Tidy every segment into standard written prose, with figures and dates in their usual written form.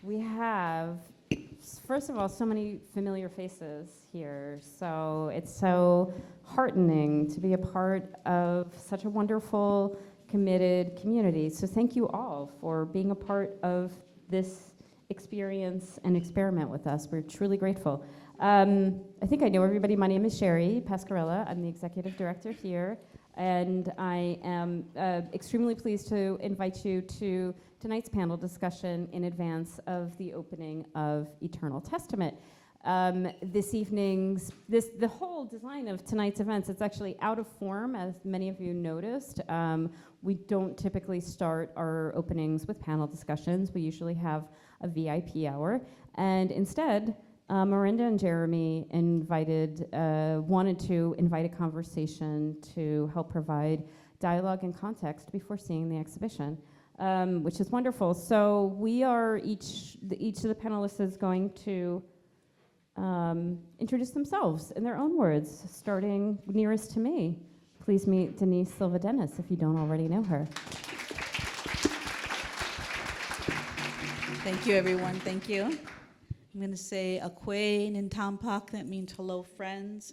we have, first of all, so many familiar faces here. So it's so heartening to be a part of such a wonderful, committed community. So thank you all for being a part of this experience and experiment with us. We're truly grateful. I think I know everybody. My name is Sherry Pascarella. I'm the executive director here. And I am extremely pleased to invite you to tonight's panel discussion in advance of the opening of Eternal Testament. This evening's, the whole design of tonight's events, it's actually out of form, as many of you noticed. We don't typically start our openings with panel discussions. We usually have a VIP hour. And instead, Miranda and Jeremy wanted to invite a conversation to help provide dialogue and context before seeing the exhibition, which is wonderful. So we are, each of the panelists is going to introduce themselves in their own words, starting nearest to me. Please meet DENISE SILVA-DENNIS if you don't already know her. Thank you, everyone. Thank you. I'm going to say Akwe Nintampak, that means hello, friends.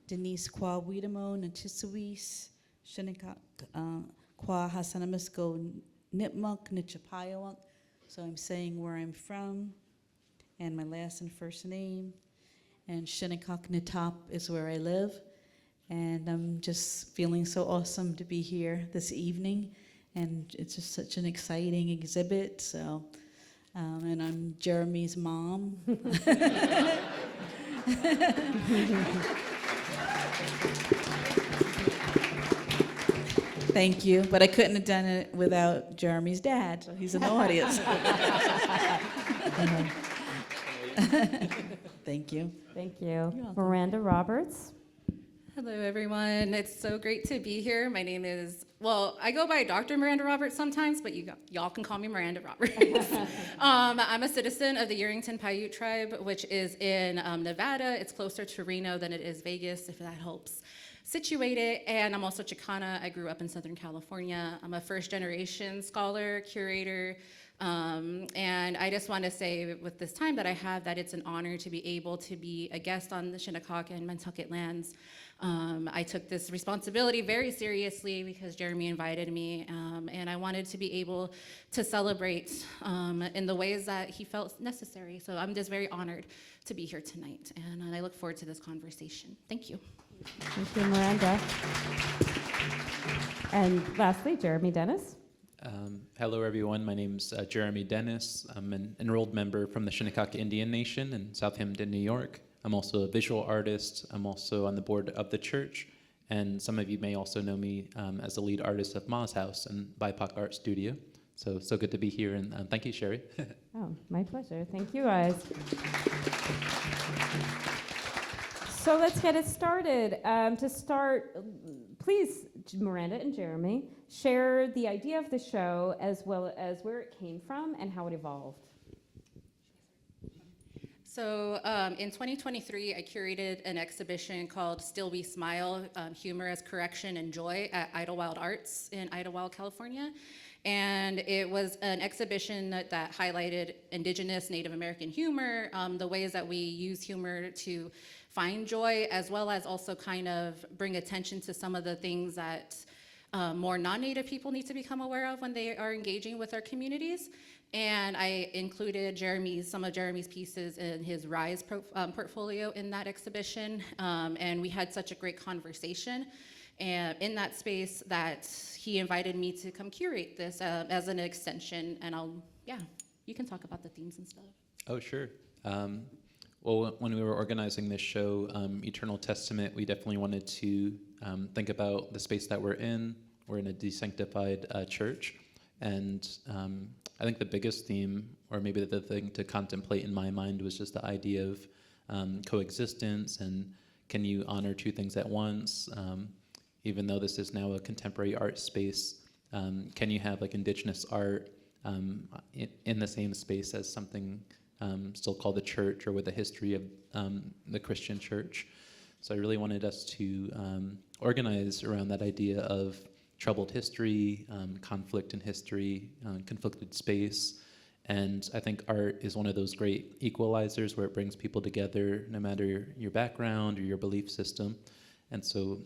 Denise Kwa Widamo Natisuis, Shinikak Kwa Hasanamisko Nipmuk Nichapayawak. So I'm saying where I'm from and my last and first name. And Shinnecock Nitap is where I live. And I'm just feeling so awesome to be here this evening. And it's just such an exciting exhibit. So, and I'm Jeremy's mom. Thank you. But I couldn't have done it without Jeremy's dad. So he's in the audience. Thank you. Thank you. Miranda Roberts. Hello, everyone. It's so great to be here. My name is, well, I go by Dr. Miranda Roberts sometimes, but y'all can call me Miranda Roberts. I'm a citizen of the Yerington Paiute tribe, which is in Nevada. It's closer to Reno than it is Vegas, if that helps situate it. And I'm also Chicana. I grew up in Southern California. I'm a first-generation scholar, curator, and I just want to say with this time that I have that it's an honor to be able to be a guest on the Shinnecock and Nantucket lands. I took this responsibility very seriously because Jeremy invited me, and I wanted to be able to celebrate in the ways that he felt necessary. So I'm just very honored to be here tonight, and I look forward to this conversation. Thank you. Thank you, Miranda. And lastly, Jeremy Dennis. Hello, everyone. My name's Jeremy Dennis. I'm an enrolled member from the Shinnecock Indian Nation in Southampton, New York. I'm also a visual artist. I'm also on the board of the church. And some of you may also know me as the lead artist of Ma's House and BIPOC Art Studio. So good to be here. And thank you, Sherry. Oh, my pleasure. Thank you, guys. So let's get it started. To start, please, Miranda and Jeremy, share the idea of the show as well as where it came from and how it evolved. So in 2023, I curated an exhibition called Still We Smile, Humor as Correction and Joy at Idlewild Arts in Idlewild, California. And it was an exhibition that highlighted Indigenous, Native American humor, the ways that we use humor to find joy, as well as also kind of bring attention to some of the things that more non-Native people need to become aware of when they are engaging with our communities. And I included some of Jeremy's pieces in his RISE portfolio in that exhibition. And we had such a great conversation in that space that he invited me to come curate this as an extension. And you can talk about the themes and stuff. Oh, sure. Well, when we were organizing this show, Eternal Testament, we definitely wanted to think about the space that we're in. We're in a desanctified church. And I think the biggest theme, or maybe the thing to contemplate in my mind, was just the idea of coexistence and can you honor two things at once? Even though this is now a contemporary art space, can you have like Indigenous art in the same space as something still called the church or with a history of the Christian church? So I really wanted us to organize around that idea of troubled history, conflict in history, conflicted space, And I think art is one of those great equalizers where it brings people together no matter your background or your belief system. And so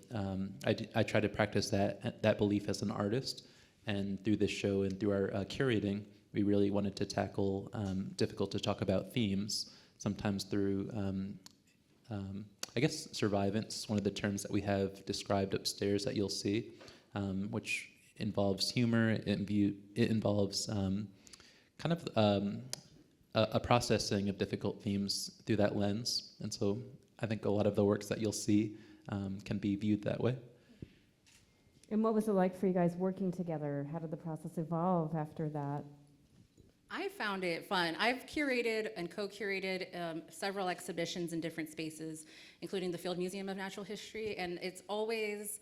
I try to practice that belief as an artist. And through this show and through our curating, we really wanted to tackle difficult to talk about themes, sometimes through, I guess, survivance, one of the terms that we have described upstairs that you'll see, which involves humor, it involves kind of a processing of difficult themes through that lens. And so I think a lot of the works that you'll see can be viewed that way. And what was it like for you guys working together? How did the process evolve after that? I found it fun. I've curated and co-curated several exhibitions in different spaces, including the Field Museum of Natural History, and it's always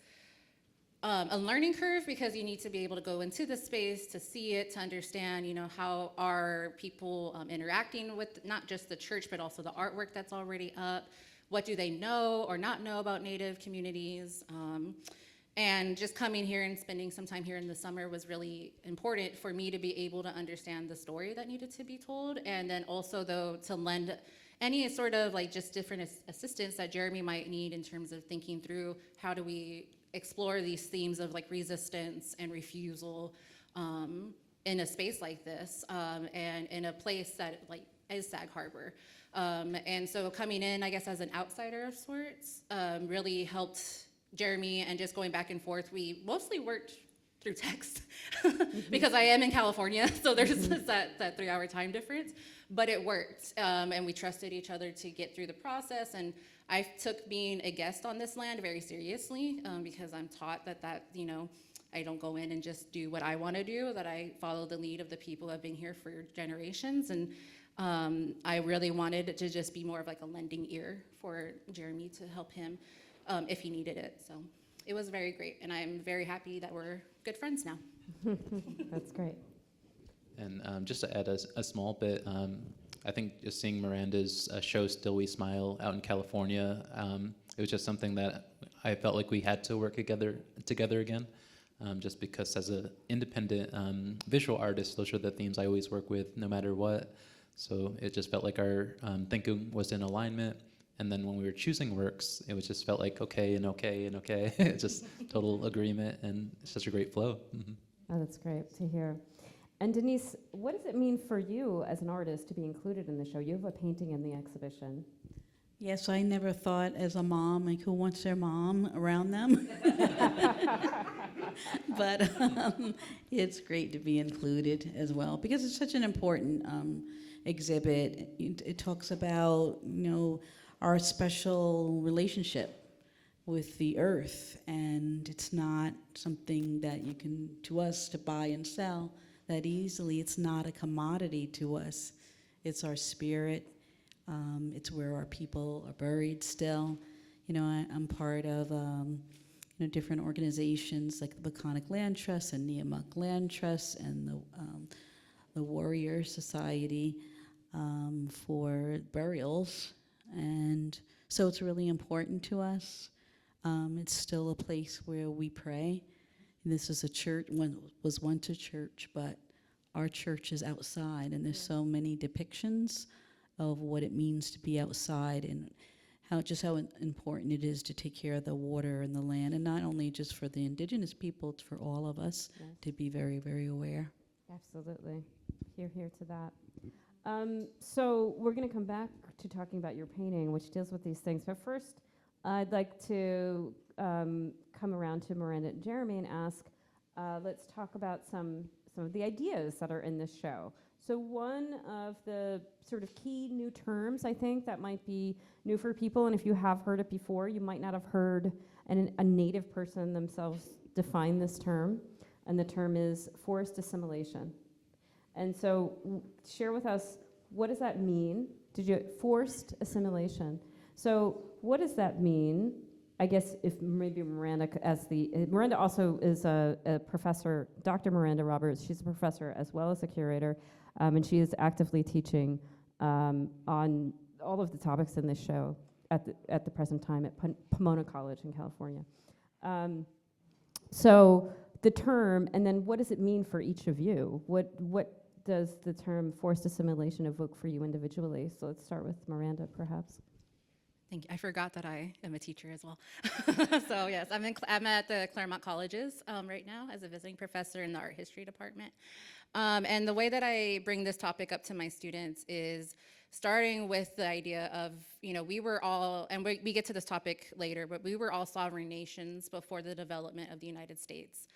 a learning curve because you need to be able to go into the space to see it, to understand, how are people interacting with not just the church, but also the artwork that's already up. What do they know or not know about Native communities? And just coming here and spending some time here in the summer was really important for me to be able to understand the story that needed to be told. And then also, though, to lend any sort of just different assistance that Jeremy might need in terms of thinking through how do we explore these themes of resistance and refusal in a space like this, and in a place that is Sag Harbor. And so coming in, I guess, as an outsider of sorts, really helped Jeremy, and just going back and forth. We mostly worked through text because I am in California, so there's that 3-hour time difference, but it worked, and we trusted each other to get through the process. And I took being a guest on this land very seriously, because I'm taught that I don't go in and just do what I want to do, that I follow the lead of the people who have been here for generations. And I really wanted to just be more of a lending ear for Jeremy to help him if he needed it. So it was very great, and I'm very happy that we're good friends now. That's great. And just to add a small bit, I think just seeing Miranda's show Still We Smile out in California, it was just something that I felt like we had to work together again, just because as an independent visual artist, those are the themes I always work with no matter what. So it just felt like our thinking was in alignment. And then when we were choosing works, it was just felt like okay and okay and okay. It's just total agreement, and it's such a great flow. Mm-hmm. Oh, that's great to hear. And Denise, what does it mean for you as an artist to be included in the show? You have a painting in the exhibition. Yes, I never thought as a mom, who wants their mom around them? But it's great to be included as well, because it's such an important exhibit. It talks about, our special relationship with the earth, and it's not something that you can, to us, to buy and sell that easily. It's not a commodity to us. It's our spirit. It's where our people are buried still. I'm part of different organizations like the Baconic Land Trust and Neomuk Land Trust and the Warrior Society for burials. And so it's really important to us. It's still a place where we pray. And this is a church, was once a church, but our church is outside, and there's so many depictions of what it means to be outside, and how important it is to take care of the water and the land, and not only just for the Indigenous people, it's for all of us to be very, very aware. Absolutely. Hear to that. So we're going to come back to talking about your painting, which deals with these things. But first, I'd like to come around to Miranda and Jeremy and ask, let's talk about some of the ideas that are in this show. So one of the sort of key new terms, I think, that might be new for people, and if you have heard it before, you might not have heard a Native person themselves define this term, and the term is forced assimilation. And so share with us, what does that mean? Forced assimilation. So what does that mean? I guess if maybe Miranda, Miranda also is a professor, Dr. Miranda Roberts. She's a professor as well as a curator, and she is actively teaching on all of the topics in this show at the present time at Pomona College in California. So the term, and then what does it mean for each of you? What does the term forced assimilation evoke for you individually? So let's start with Miranda, perhaps. Thank you. I forgot that I am a teacher as well. So yes, I'm at the Claremont Colleges right now as a visiting professor in the art history department. And the way that I bring this topic up to my students is starting with the idea of, we were all, and we get to this topic later, but we were all sovereign nations before the development of the United States.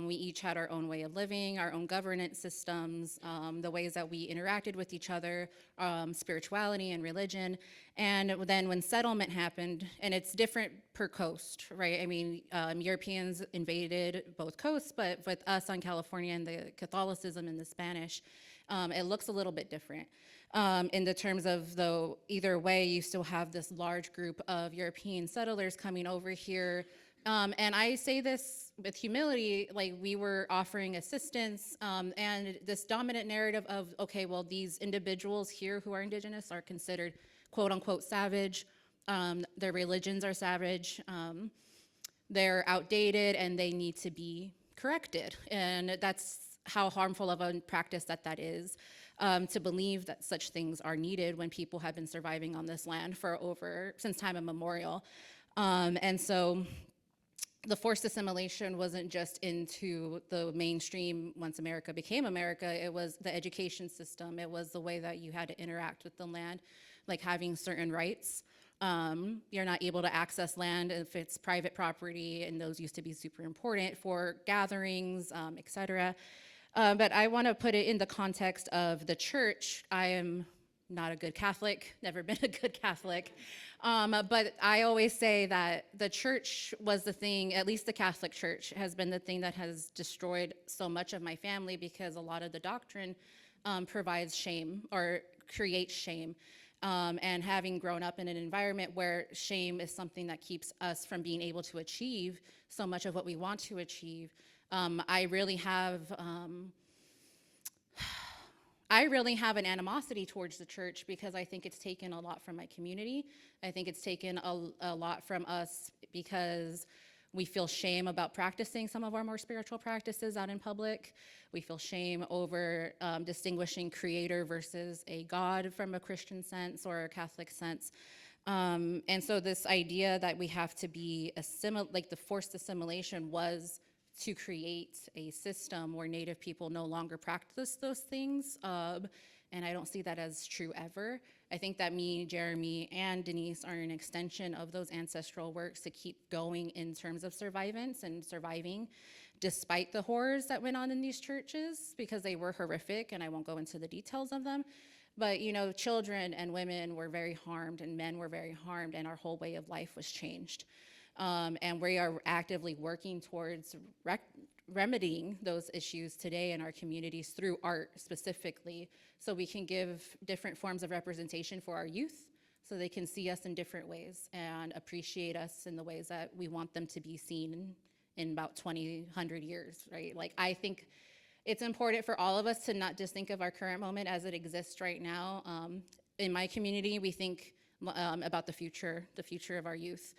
We each had our own way of living, our own governance systems, the ways that we interacted with each other, spirituality and religion. And then when settlement happened, and it's different per coast, right? I mean, Europeans invaded both coasts, but with us on California and the Catholicism and the Spanish, it looks a little bit different. In the terms of, though, either way, you still have this large group of European settlers coming over here. And I say this with humility, like we were offering assistance, and this dominant narrative of, okay, well, these individuals here who are Indigenous are considered quote unquote savage, their religions are savage, they're outdated and they need to be corrected. And that's how harmful of a practice that is, to believe that such things are needed when people have been surviving on this land since time immemorial. And so the forced assimilation wasn't just into the mainstream once America became America, it was the education system, it was the way that you had to interact with the land, like having certain rights. You're not able to access land if it's private property, and those used to be super important for gatherings, et cetera. But I want to put it in the context of the church. I am not a good Catholic, never been a good Catholic. But I always say that the church was the thing, at least the Catholic Church has been the thing that has destroyed so much of my family, because a lot of the doctrine provides shame or creates shame. And having grown up in an environment where shame is something that keeps us from being able to achieve so much of what we want to achieve, I really have an animosity towards the church, because I think it's taken a lot from my community. I think it's taken a lot from us because we feel shame about practicing some of our more spiritual practices out in public. We feel shame over distinguishing creator versus a God from a Christian sense or a Catholic sense. And so this idea that we have to be like the forced assimilation was to create a system where Native people no longer practice those things. And I don't see that as true ever. I think that me, Jeremy, and Denise are an extension of those ancestral works to keep going in terms of survivance and surviving despite the horrors that went on in these churches, because they were horrific, and I won't go into the details of them. But children and women were very harmed, and men were very harmed, and our whole way of life was changed. And we are actively working towards remedying those issues today in our communities through art specifically, so we can give different forms of representation for our youth, so they can see us in different ways and appreciate us in the ways that we want them to be seen in about 100 years, right? Like, I think it's important for all of us to not just think of our current moment as it exists right now. In my community, we think about the future of our youth,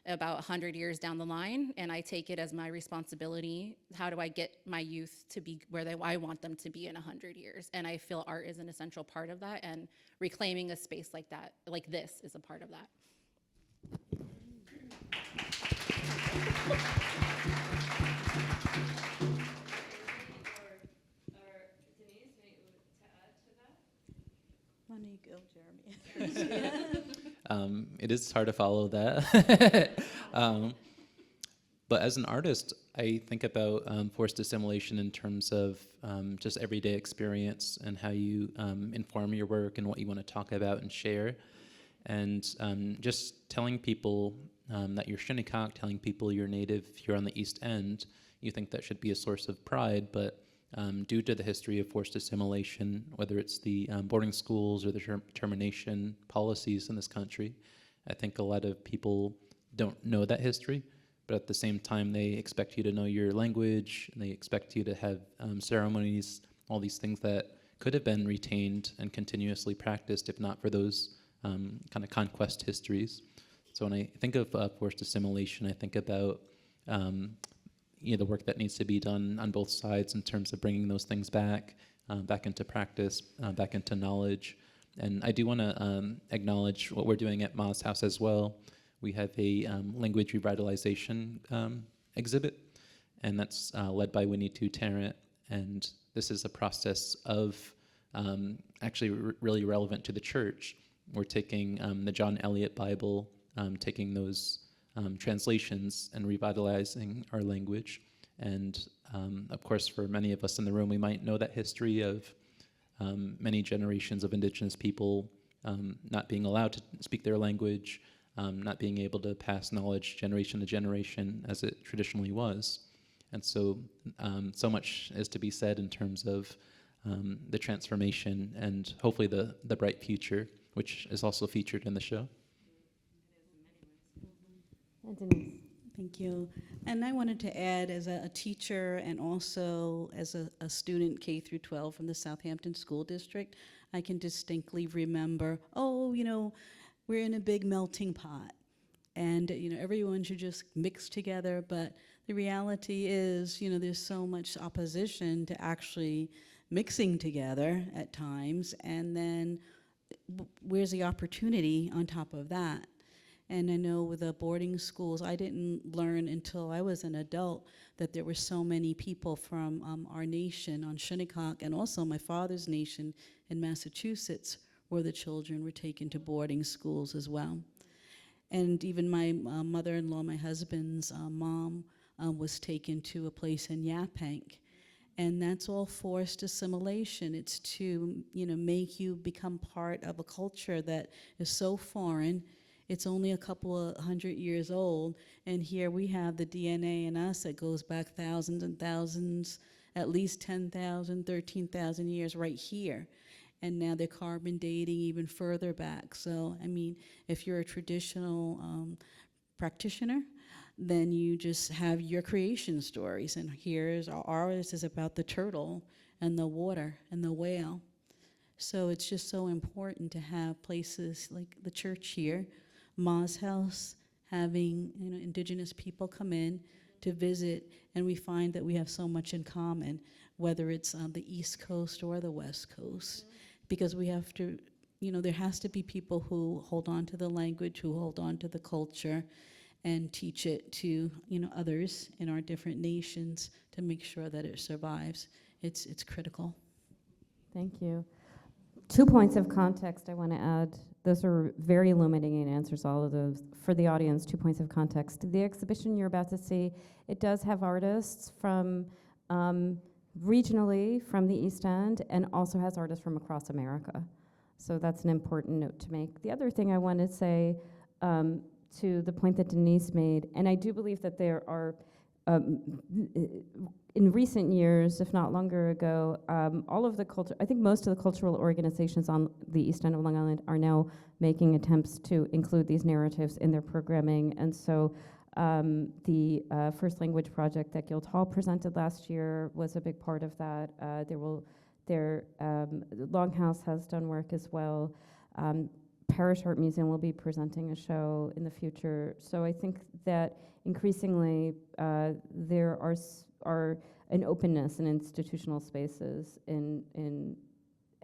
about 100 years down the line, and I take it as my responsibility. How do I get my youth to be where I want them to be in 100 years? And I feel art is an essential part of that, and reclaiming a space like that, like this, is a part of that. Why don't you go, Jeremy? It is hard to follow that. But as an artist, I think about forced assimilation in terms of just everyday experience and how you inform your work and what you want to talk about and share. And just telling people that you're Shinnecock, telling people you're Native here on the East End, you think that should be a source of pride, but due to the history of forced assimilation, whether it's the boarding schools or the termination policies in this country, I think a lot of people don't know that history, but at the same time, they expect you to know your language, and they expect you to have ceremonies, all these things that could have been retained and continuously practiced if not for those kind of conquest histories. So when I think of forced assimilation, I think about the work that needs to be done on both sides in terms of bringing those things back, back into practice, back into knowledge. And I do want to acknowledge what we're doing at Ma's house as well. We have a language revitalization exhibit, and that's led by Winnie Tu Tarrant. And this is a process of actually really relevant to the church. We're taking the John Eliot Bible, taking those translations and revitalizing our language. And of course, for many of us in the room, we might know that history of many generations of Indigenous people not being allowed to speak their language, not being able to pass knowledge generation to generation as it traditionally was. And so, so much is to be said in terms of the transformation and hopefully the bright future, which is also featured in the show. Denise. Thank you. And I wanted to add, as a teacher and also as a student K through 12 from the Southampton School District, I can distinctly remember, we're in a big melting pot, and everyone should just mix together. But the reality is, there's so much opposition to actually mixing together at times, and then where's the opportunity on top of that? And I know with the boarding schools, I didn't learn until I was an adult that there were so many people from our nation on Shinnecock, and also my father's nation in Massachusetts, where the children were taken to boarding schools as well. And even my mother-in-law, my husband's mom, was taken to a place in Yaphank. And that's all forced assimilation. It's to make you become part of a culture that is so foreign. It's only a couple of 100 years old, and here we have the DNA in us that goes back thousands and thousands, at least 10,000, 13,000 years right here. And now they're carbon dating even further back. So, I mean, if you're a traditional practitioner, then you just have your creation stories. And here's ours is about the turtle and the water and the whale. So it's just so important to have places like the church here, Ma's house, having Indigenous people come in to visit, and we find that we have so much in common, whether it's on the East Coast or the West Coast, because we have to, there has to be people who hold on to the language, who hold on to the culture, and teach it to others in our different nations to make sure that it survives. It's critical. Thank you. 2 points of context I want to add. Those are very illuminating answers, all of those. For the audience, 2 points of context. The exhibition you're about to see, it does have artists from regionally from the East End, and also has artists from across America. So that's an important note to make. The other thing I want to say to the point that Denise made, and I do believe that there are, in recent years, if not longer ago, all of the culture, I think most of the cultural organizations on the East End of Long Island are now making attempts to include these narratives in their programming. And so the First Language Project that Guildhall presented last year was a big part of that. Longhouse has done work as well. Parish Art Museum will be presenting a show in the future. So I think that increasingly there are an openness in institutional spaces in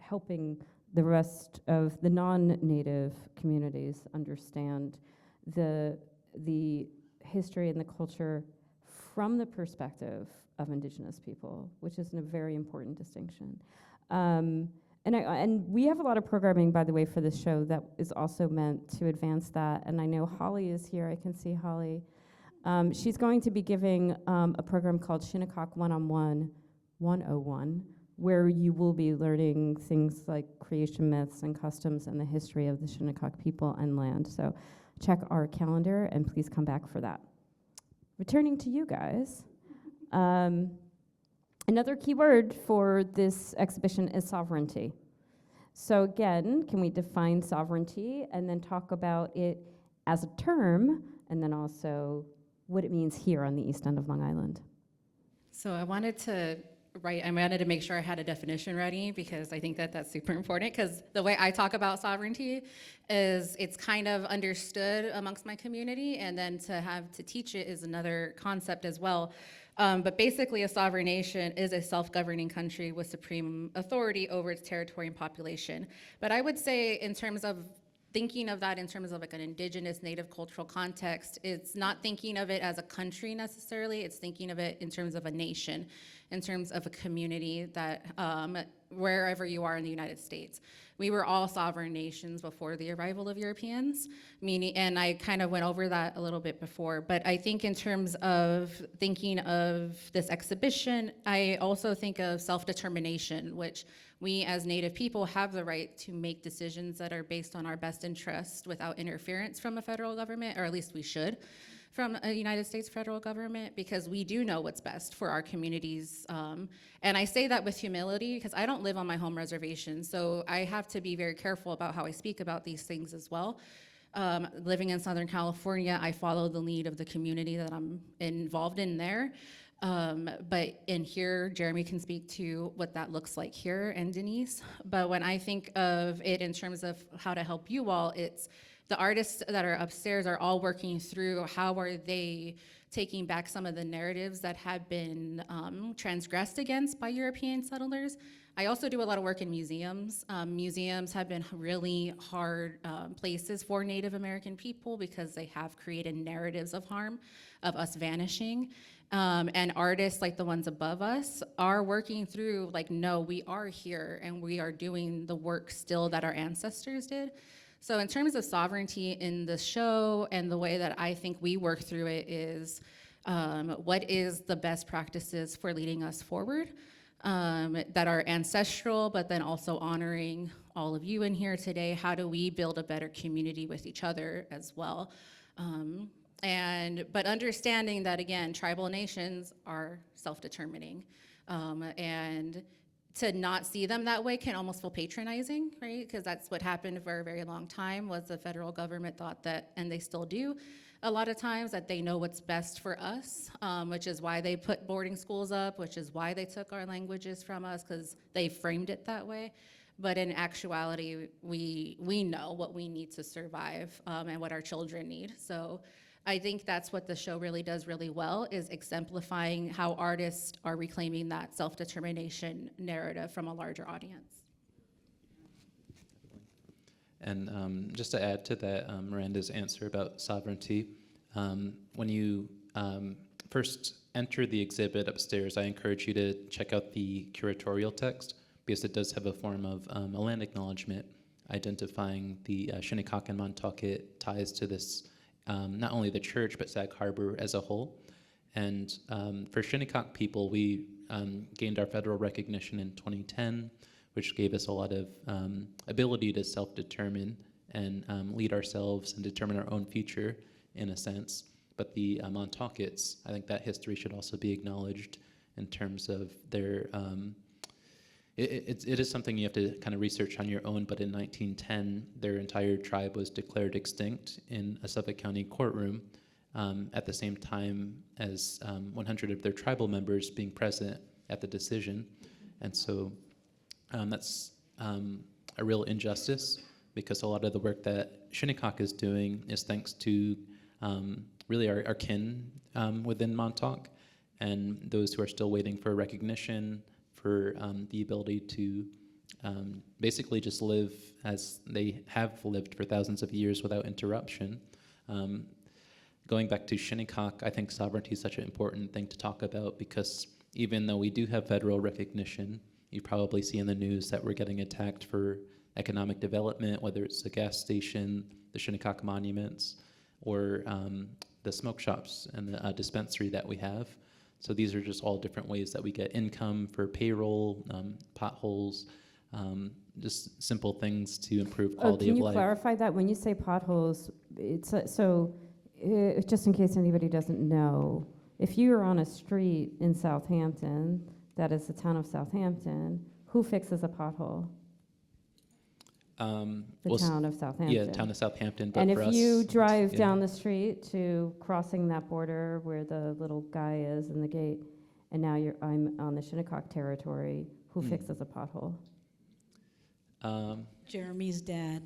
helping the rest of the non-native communities understand the history and the culture from the perspective of Indigenous people, which is a very important distinction. And we have a lot of programming, by the way, for this show that is also meant to advance that. And I know Holly is here. I can see Holly. She's going to be giving a program called Shinnecock 101, where you will be learning things like creation myths and customs and the history of the Shinnecock people and land. So check our calendar and please come back for that. Returning to you guys. Another key word for this exhibition is sovereignty. So again, can we define sovereignty and then talk about it as a term, and then also what it means here on the East End of Long Island? So I wanted to make sure I had a definition ready, because I think that that's super important, because the way I talk about sovereignty is it's kind of understood amongst my community, and then to teach it is another concept as well. But basically, a sovereign nation is a self-governing country with supreme authority over its territory and population. But I would say, in terms of thinking of that in terms of like an indigenous native cultural context, it's not thinking of it as a country necessarily, it's thinking of it in terms of a nation, in terms of a community that wherever you are in the United States. We were all sovereign nations before the arrival of Europeans, meaning, and I kind of went over that a little bit before, but I think in terms of thinking of this exhibition, I also think of self-determination, which we as Native people have the right to make decisions that are based on our best interest without interference from a federal government, or at least we should, from a United States federal government, because we do know what's best for our communities. And I say that with humility because I don't live on my home reservation, so I have to be very careful about how I speak about these things as well. Living in Southern California, I follow the lead of the community that I'm involved in there. But in here, Jeremy can speak to what that looks like here, and Denise. But when I think of it in terms of how to help you all, it's the artists that are upstairs are all working through how are they taking back some of the narratives that have been transgressed against by European settlers. I also do a lot of work in museums. Museums have been really hard places for Native American people because they have created narratives of harm, of us vanishing. And artists like the ones above us are working through like, no, we are here and we are doing the work still that our ancestors did. So in terms of sovereignty in the show and the way that I think we work through it is what is the best practices for leading us forward that are ancestral, but then also honoring all of you in here today. How do we build a better community with each other as well? But understanding that, again, tribal nations are self-determining, and to not see them that way can almost feel patronizing, right? Because that's what happened for a very long time, was the federal government thought that, and they still do a lot of times, that they know what's best for us, which is why they put boarding schools up, which is why they took our languages from us, because they framed it that way. But in actuality, we know what we need to survive and what our children need. So I think that's what the show really does really well, is exemplifying how artists are reclaiming that self-determination narrative from a larger audience. And just to add to that, Miranda's answer about sovereignty, when you first enter the exhibit upstairs, I encourage you to check out the curatorial text, because it does have a form of a land acknowledgement identifying the Shinnecock and Montaukett ties to this, not only the church, but Sag Harbor as a whole. And for Shinnecock people, we gained our federal recognition in 2010, which gave us a lot of ability to self-determine and lead ourselves and determine our own future, in a sense. But the Montauketts, I think that history should also be acknowledged in terms of their, it is something you have to kind of research on your own, but in 1910, their entire tribe was declared extinct in a Suffolk County courtroom at the same time as 100 of their tribal members being present at the decision. And so that's a real injustice, because a lot of the work that Shinnecock is doing is thanks to really our kin within Montauk, and those who are still waiting for recognition, for the ability to basically just live as they have lived for thousands of years without interruption. Going back to Shinnecock, I think sovereignty is such an important thing to talk about, because even though we do have federal recognition, you probably see in the news that we're getting attacked for economic development, whether it's the gas station, the Shinnecock monuments, or the smoke shops and the dispensary that we have. So these are just all different ways that we get income for payroll, potholes, just simple things to improve quality of life. Can you clarify that? When you say potholes, it's just in case anybody doesn't know, if you're on a street in Southampton, that is the town of Southampton, who fixes a pothole? The town of Southampton. Yeah, town of Southampton. But and for if us, you drive down the street to crossing that border where the little guy is in the gate, and now I'm on the Shinnecock territory, who fixes a pothole? Jeremy's dad.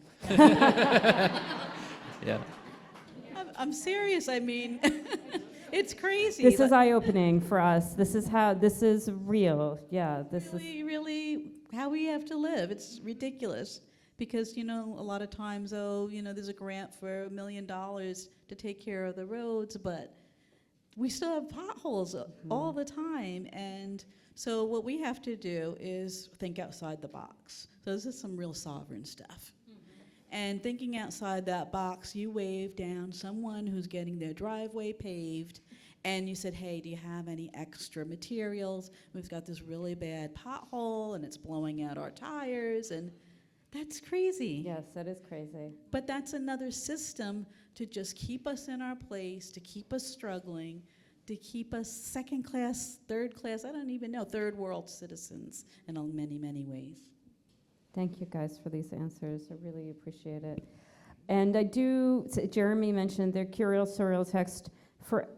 Yeah. I'm serious. I mean, It's crazy. This is eye-opening for us. This is real. Yeah, this is. Really how we have to live. It's ridiculous. Because, a lot of times, there's a grant for $1 million to take care of the roads, but we still have potholes all the time. And so what we have to do is think outside the box. So this is some real sovereign stuff. And thinking outside that box, you wave down someone who's getting their driveway paved, and you said, hey, do you have any extra materials? We've got this really bad pothole, and it's blowing out our tires, and that's crazy. Yes, that is crazy. But that's another system to just keep us in our place, to keep us struggling, to keep us second class, third class, I don't even know, third world citizens in many, many ways. Thank you guys for these answers. I really appreciate it. And Jeremy mentioned the curatorial text for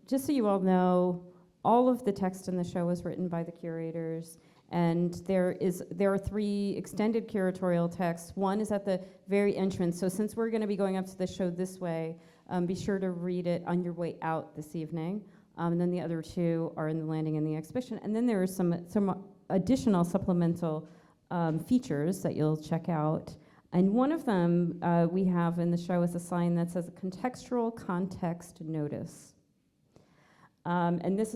just so you all know, all of the text in the show was written by the curators. And there are 3 extended curatorial texts. One is at the very entrance. So since we're going to be going up to the show this way, be sure to read it on your way out this evening. And then the other 2 are in the landing and the exhibition. And then there are some additional supplemental features that you'll check out. And one of them we have in the show is a sign that says contextual context notice. And this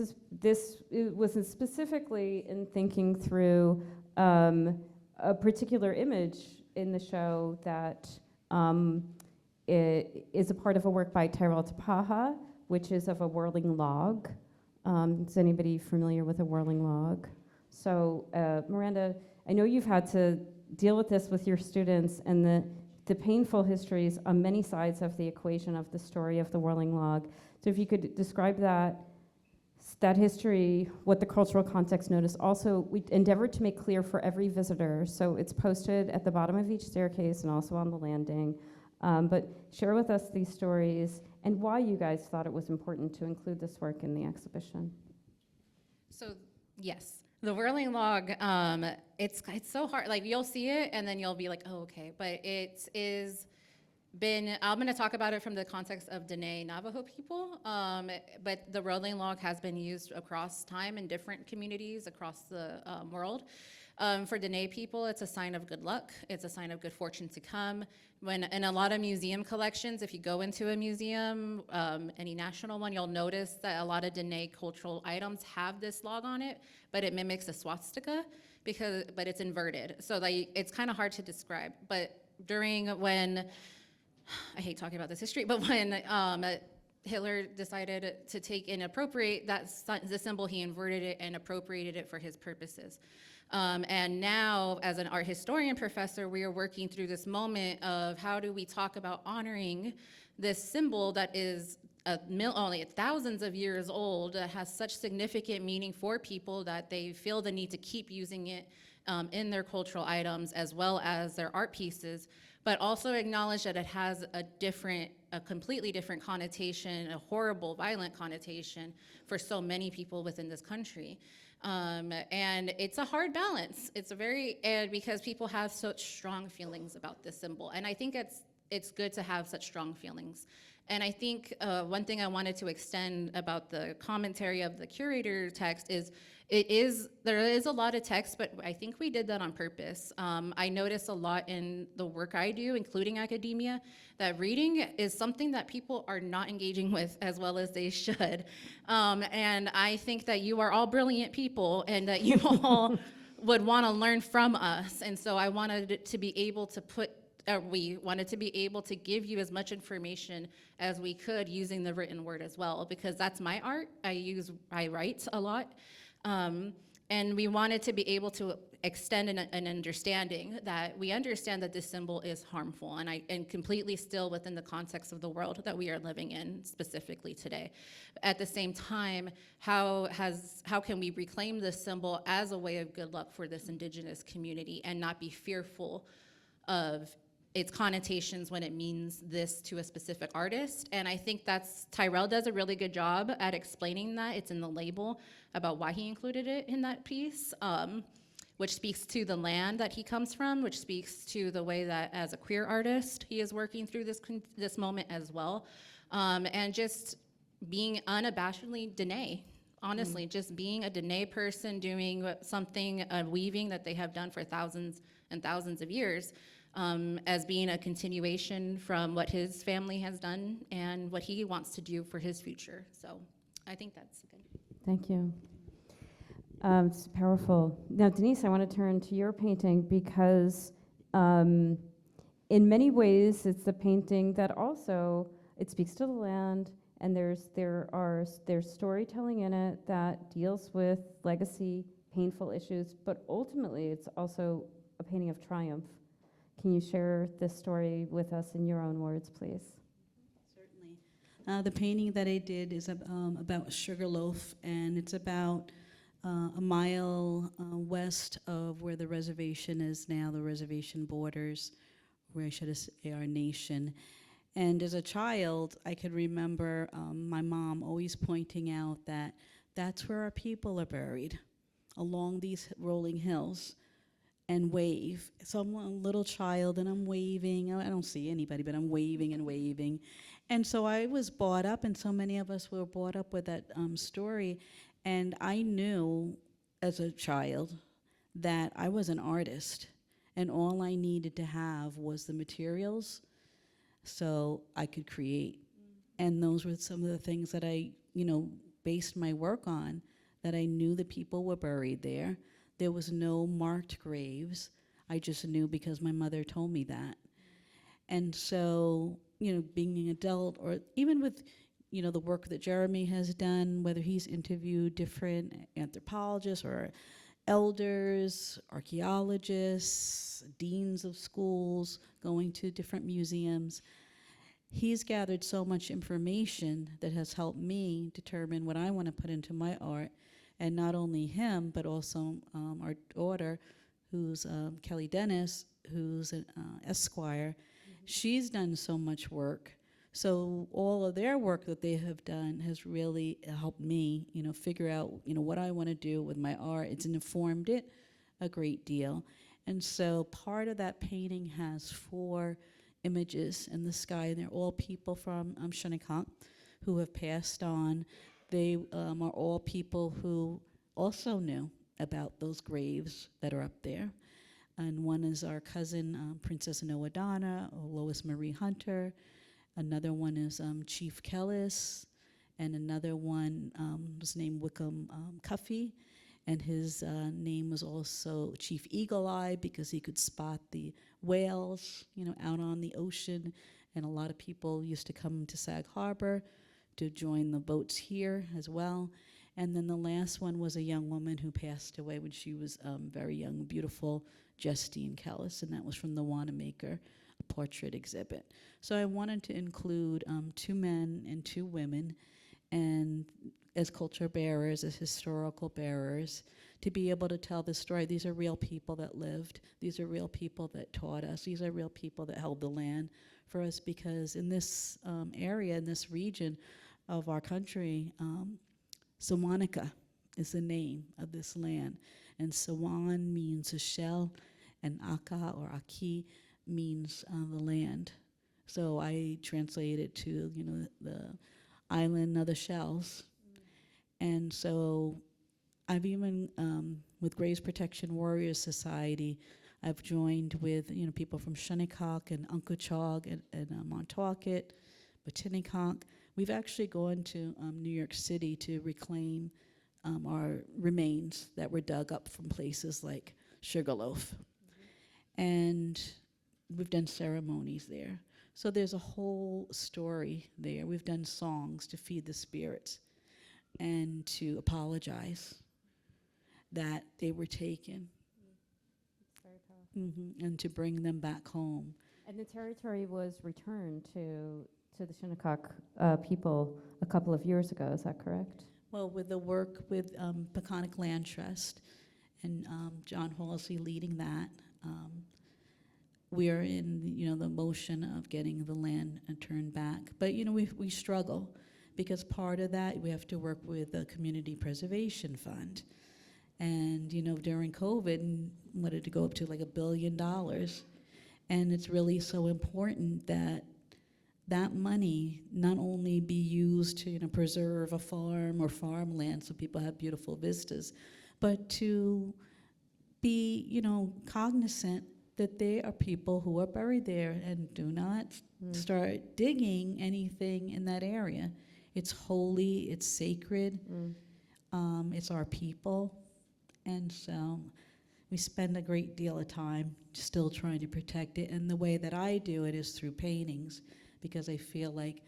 was specifically in thinking through a particular image in the show that is a part of a work by Tyrell Tapaha, which is of a whirling log. Is anybody familiar with a whirling log? So Miranda, I know you've had to deal with this with your students and the painful histories on many sides of the equation of the story of the whirling log. So if you could describe that history, what the cultural context notice. Also, we endeavored to make clear for every visitor, so it's posted at the bottom of each staircase and also on the landing. But share with us these stories and why you guys thought it was important to include this work in the exhibition. So, yes, the whirling log, it's so hard. Like, you'll see it, and then you'll be like, oh, okay. But it is I'm going to talk about it from the context of Dene Navajo people, but the whirling log has been used across time in different communities across the world. For Dene people, it's a sign of good luck. It's a sign of good fortune to come. When in a lot of museum collections, if you go into a museum, any national one, you'll notice that a lot of Dene cultural items have this log on it, but it mimics a swastika but it's inverted. So it's kind of hard to describe. But when I hate talking about this history, but when Hitler decided to take and appropriate the symbol, he inverted it and appropriated it for his purposes. And now, as an art historian professor, we are working through this moment of how do we talk about honoring this symbol that is only thousands of years old, that has such significant meaning for people that they feel the need to keep using it in their cultural items as well as their art pieces, but also acknowledge that it has a completely different connotation, a horrible, violent connotation for so many people within this country. And it's a hard balance. And because people have such strong feelings about this symbol. And I think it's good to have such strong feelings. And I think one thing I wanted to extend about the commentary of the curator text is there is a lot of text, but I think we did that on purpose. I notice a lot in the work I do, including academia, that reading is something that people are not engaging with as well as they should. And I think that you are all brilliant people and that you all would want to learn from us. And so I wanted to be able to we wanted to be able to give you as much information as we could using the written word as well, because that's my art. I write a lot. And we wanted to be able to extend an understanding that we understand that this symbol is harmful and completely still within the context of the world that we are living in specifically today. At the same time, how can we reclaim this symbol as a way of good luck for this Indigenous community and not be fearful of its connotations when it means this to a specific artist? And I think Tyrell does a really good job at explaining that. It's in the label about why he included it in that piece, which speaks to the land that he comes from, which speaks to the way that as a queer artist, he is working through this moment as well. And just being unabashedly Dene. Honestly, just being a Dene person, doing something, weaving that they have done for thousands and thousands of years, as being a continuation from what his family has done and what he wants to do for his future. So I think that's good. Thank you. It's powerful. Now, Denise, I want to turn to your painting because in many ways it's a painting that also, it speaks to the land, and there's storytelling in it that deals with legacy, painful issues, but ultimately it's also a painting of triumph. Can you share this story with us in your own words, please? Certainly. The painting that I did is about Sugarloaf, and it's about a mile west of where the reservation is now, the reservation borders, where I should say our nation. And as a child, I could remember my mom always pointing out that that's where our people are buried, along these rolling hills, and wave. So I'm a little child and I'm waving. I don't see anybody, but I'm waving and waving. And so I was brought up, and so many of us were brought up with that story. And I knew as a child that I was an artist, and all I needed to have was the materials so I could create. And those were some of the things that I, based my work on, that I knew the people were buried there. There was no marked graves. I just knew because my mother told me that. And so, being an adult, or even with, the work that Jeremy has done, whether he's interviewed different anthropologists or elders, archaeologists, deans of schools, going to different museums, he's gathered so much information that has helped me determine what I want to put into my art. And not only him, but also our daughter, who's Kelly Dennis, who's an Esquire. She's done so much work. So all of their work that they have done has really helped me, figure out, what I want to do with my art. It's informed it a great deal. And so part of that painting has 4 images in the sky, and they're all people from Shinnecock who have passed on. They are all people who also knew about those graves that are up there. And one is our cousin, Princess Noadana, or Lois Marie Hunter. Another one is Chief Kellis. And another one was named Wickham Cuffey. And his name was also Chief Eagle Eye because he could spot the whales, out on the ocean. And a lot of people used to come to Sag Harbor to join the boats here as well. And then the last one was a young woman who passed away when she was very young, beautiful Justine Kellis, and that was from the Wanamaker portrait exhibit. So I wanted to include 2 men and 2 women, and as culture bearers, as historical bearers, to be able to tell the story. These are real people that lived. These are real people that taught us. These are real people that held the land for us, because in this area, in this region of our country, Sawanica is the name of this land. And Sawan means a shell, and Aka or Aki means the land. So I translate it to, the island of the shells. And so I've even, with Graves Protection Warriors Society, I've joined with, people from Shinnecock and Unkechaug and Montaukett, Batiniconk. We've actually gone to New York City to reclaim our remains that were dug up from places like Sugarloaf. And we've done ceremonies there. So there's a whole story there. We've done songs to feed the spirits and to apologize that they were taken. Very powerful. And to bring them back home. And the territory was returned to the Shinnecock people a couple of years ago, is that correct? Well, with the work with Peconic Land Trust and John Halsey leading that, we are in the motion of getting the land turned back. But we struggle, because part of that we have to work with the Community Preservation Fund. And during COVID, wanted to go up to like $1 billion. And it's really so important that that money not only be used to, preserve a farm or farmland so people have beautiful vistas, but to be, cognizant that there are people who are buried there, and do not start digging anything in that area. It's holy, it's sacred, it's our people, and so we spend a great deal of time still trying to protect it, and the way that I do it is through paintings, because I feel like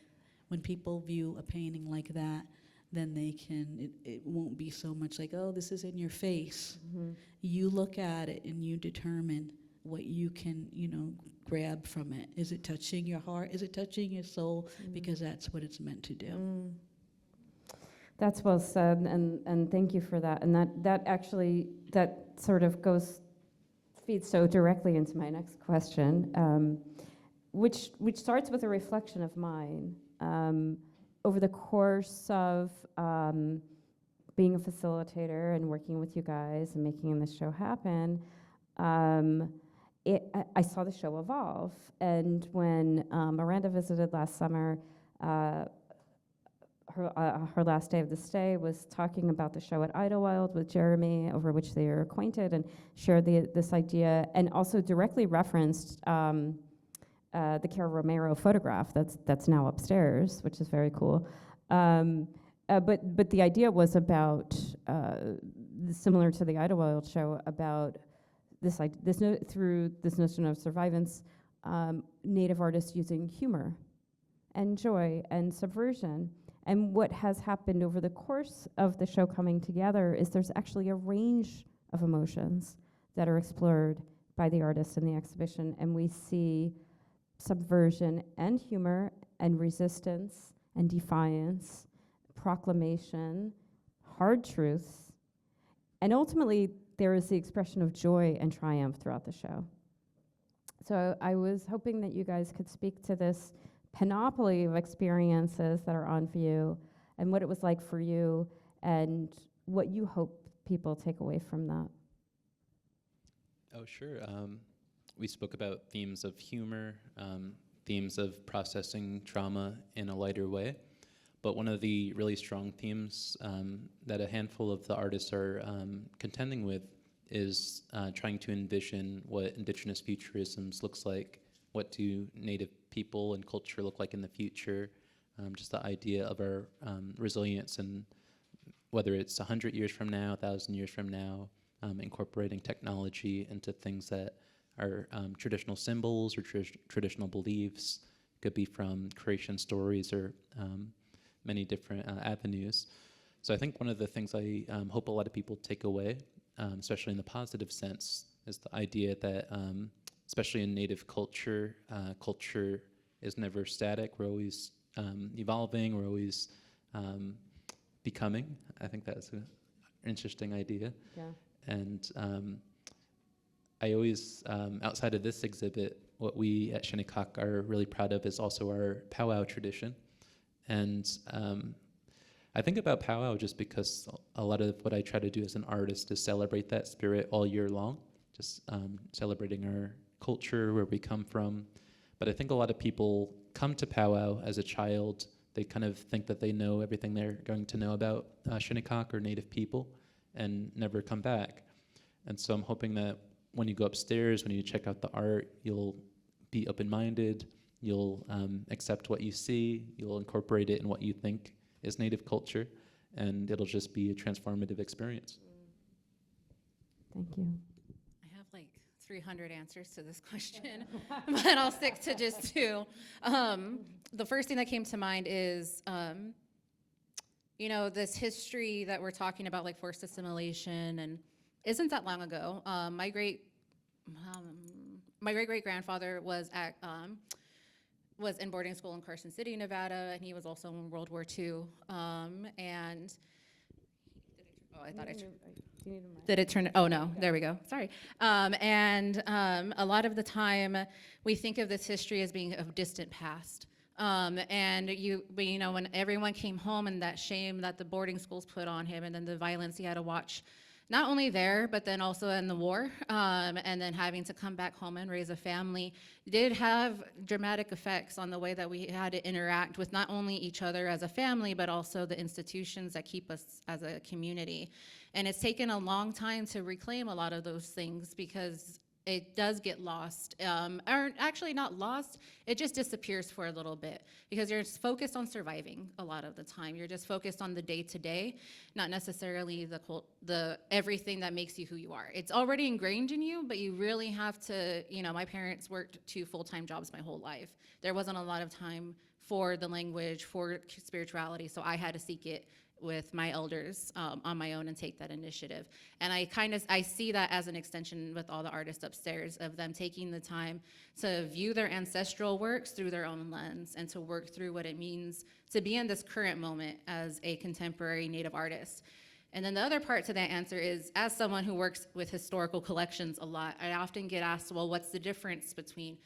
when people view a painting like that, then it won't be so much like, oh, this is in your face. You look at it and you determine what you can, grab from it. Is it touching your heart? Is it touching your soul? Because that's what it's meant to do. That's well said, and thank you for that. And that actually, that sort of feeds so directly into my next question, which starts with a reflection of mine. Over the course of being a facilitator and working with you guys and making this show happen, I saw the show evolve. And when Miranda visited last summer, her last day of the stay was talking about the show at Idlewild with Jeremy, over which they are acquainted, and shared this idea, and also directly referenced the Cara Romero photograph that's now upstairs, which is very cool. But the idea was about, similar to the Idlewild show, about through this notion of survivance, Native artists using humor and joy and subversion. And what has happened over the course of the show coming together is there's actually a range of emotions that are explored by the artists in the exhibition, and we see subversion and humor and resistance and defiance, proclamation, hard truths, and ultimately there is the expression of joy and triumph throughout the show. So I was hoping that you guys could speak to this panoply of experiences that are on view, and what it was like for you, and what you hope people take away from that. Oh, sure. We spoke about themes of humor, themes of processing trauma in a lighter way. But one of the really strong themes that a handful of the artists are contending with is trying to envision what Indigenous futurisms looks like. What do Native people and culture look like in the future? Just the idea of our resilience, and whether it's 100 years from now, 1,000 years from now, incorporating technology into things that are traditional symbols or traditional beliefs. Could be from creation stories or many different avenues. So I think one of the things I hope a lot of people take away, especially in the positive sense, is the idea that, especially in Native culture, culture is never static. We're always evolving. We're always becoming. I think that's an interesting idea. Yeah. And I always, outside of this exhibit, what we at Shinnecock are really proud of is also our powwow tradition. And I think about powwow just because a lot of what I try to do as an artist is celebrate that spirit all year long, just celebrating our culture, where we come from. But I think a lot of people come to powwow as a child. They kind of think that they know everything they're going to know about Shinnecock or Native people and never come back. And so I'm hoping that when you go upstairs, when you check out the art, you'll be open-minded, you'll accept what you see, you'll incorporate it in what you think is Native culture, and it'll just be a transformative experience. Thank you. I have like 300 answers to this question, but I'll stick to just two. The first thing that came to mind is, this history that we're talking about, like forced assimilation, and isn't that long ago. My great great grandfather was in boarding school in Carson City, Nevada, and he was also in World War II. And I thought did it turn? Oh no, there we go. Sorry. And a lot of the time, we think of this history as being of distant past. And when everyone came home, and that shame that the boarding schools put on him, and then the violence he had to watch not only there, but then also in the war, and then having to come back home and raise a family did have dramatic effects on the way that we had to interact with not only each other as a family, but also the institutions that keep us as a community. And it's taken a long time to reclaim a lot of those things because it does get lost, or actually not lost, it just disappears for a little bit because you're just focused on surviving a lot of the time. You're just focused on the day-to-day, not necessarily the everything that makes you who you are. It's already ingrained in you, but you really have to, my parents worked 2 full-time jobs my whole life. There wasn't a lot of time for the language, for spirituality, so I had to seek it with my elders on my own and take that initiative. And I see that as an extension with all the artists upstairs of them taking the time to view their ancestral works through their own lens and to work through what it means to be in this current moment as a contemporary Native artist. And then the other part to that answer is, as someone who works with historical collections a lot, I often get asked, well, what's the difference between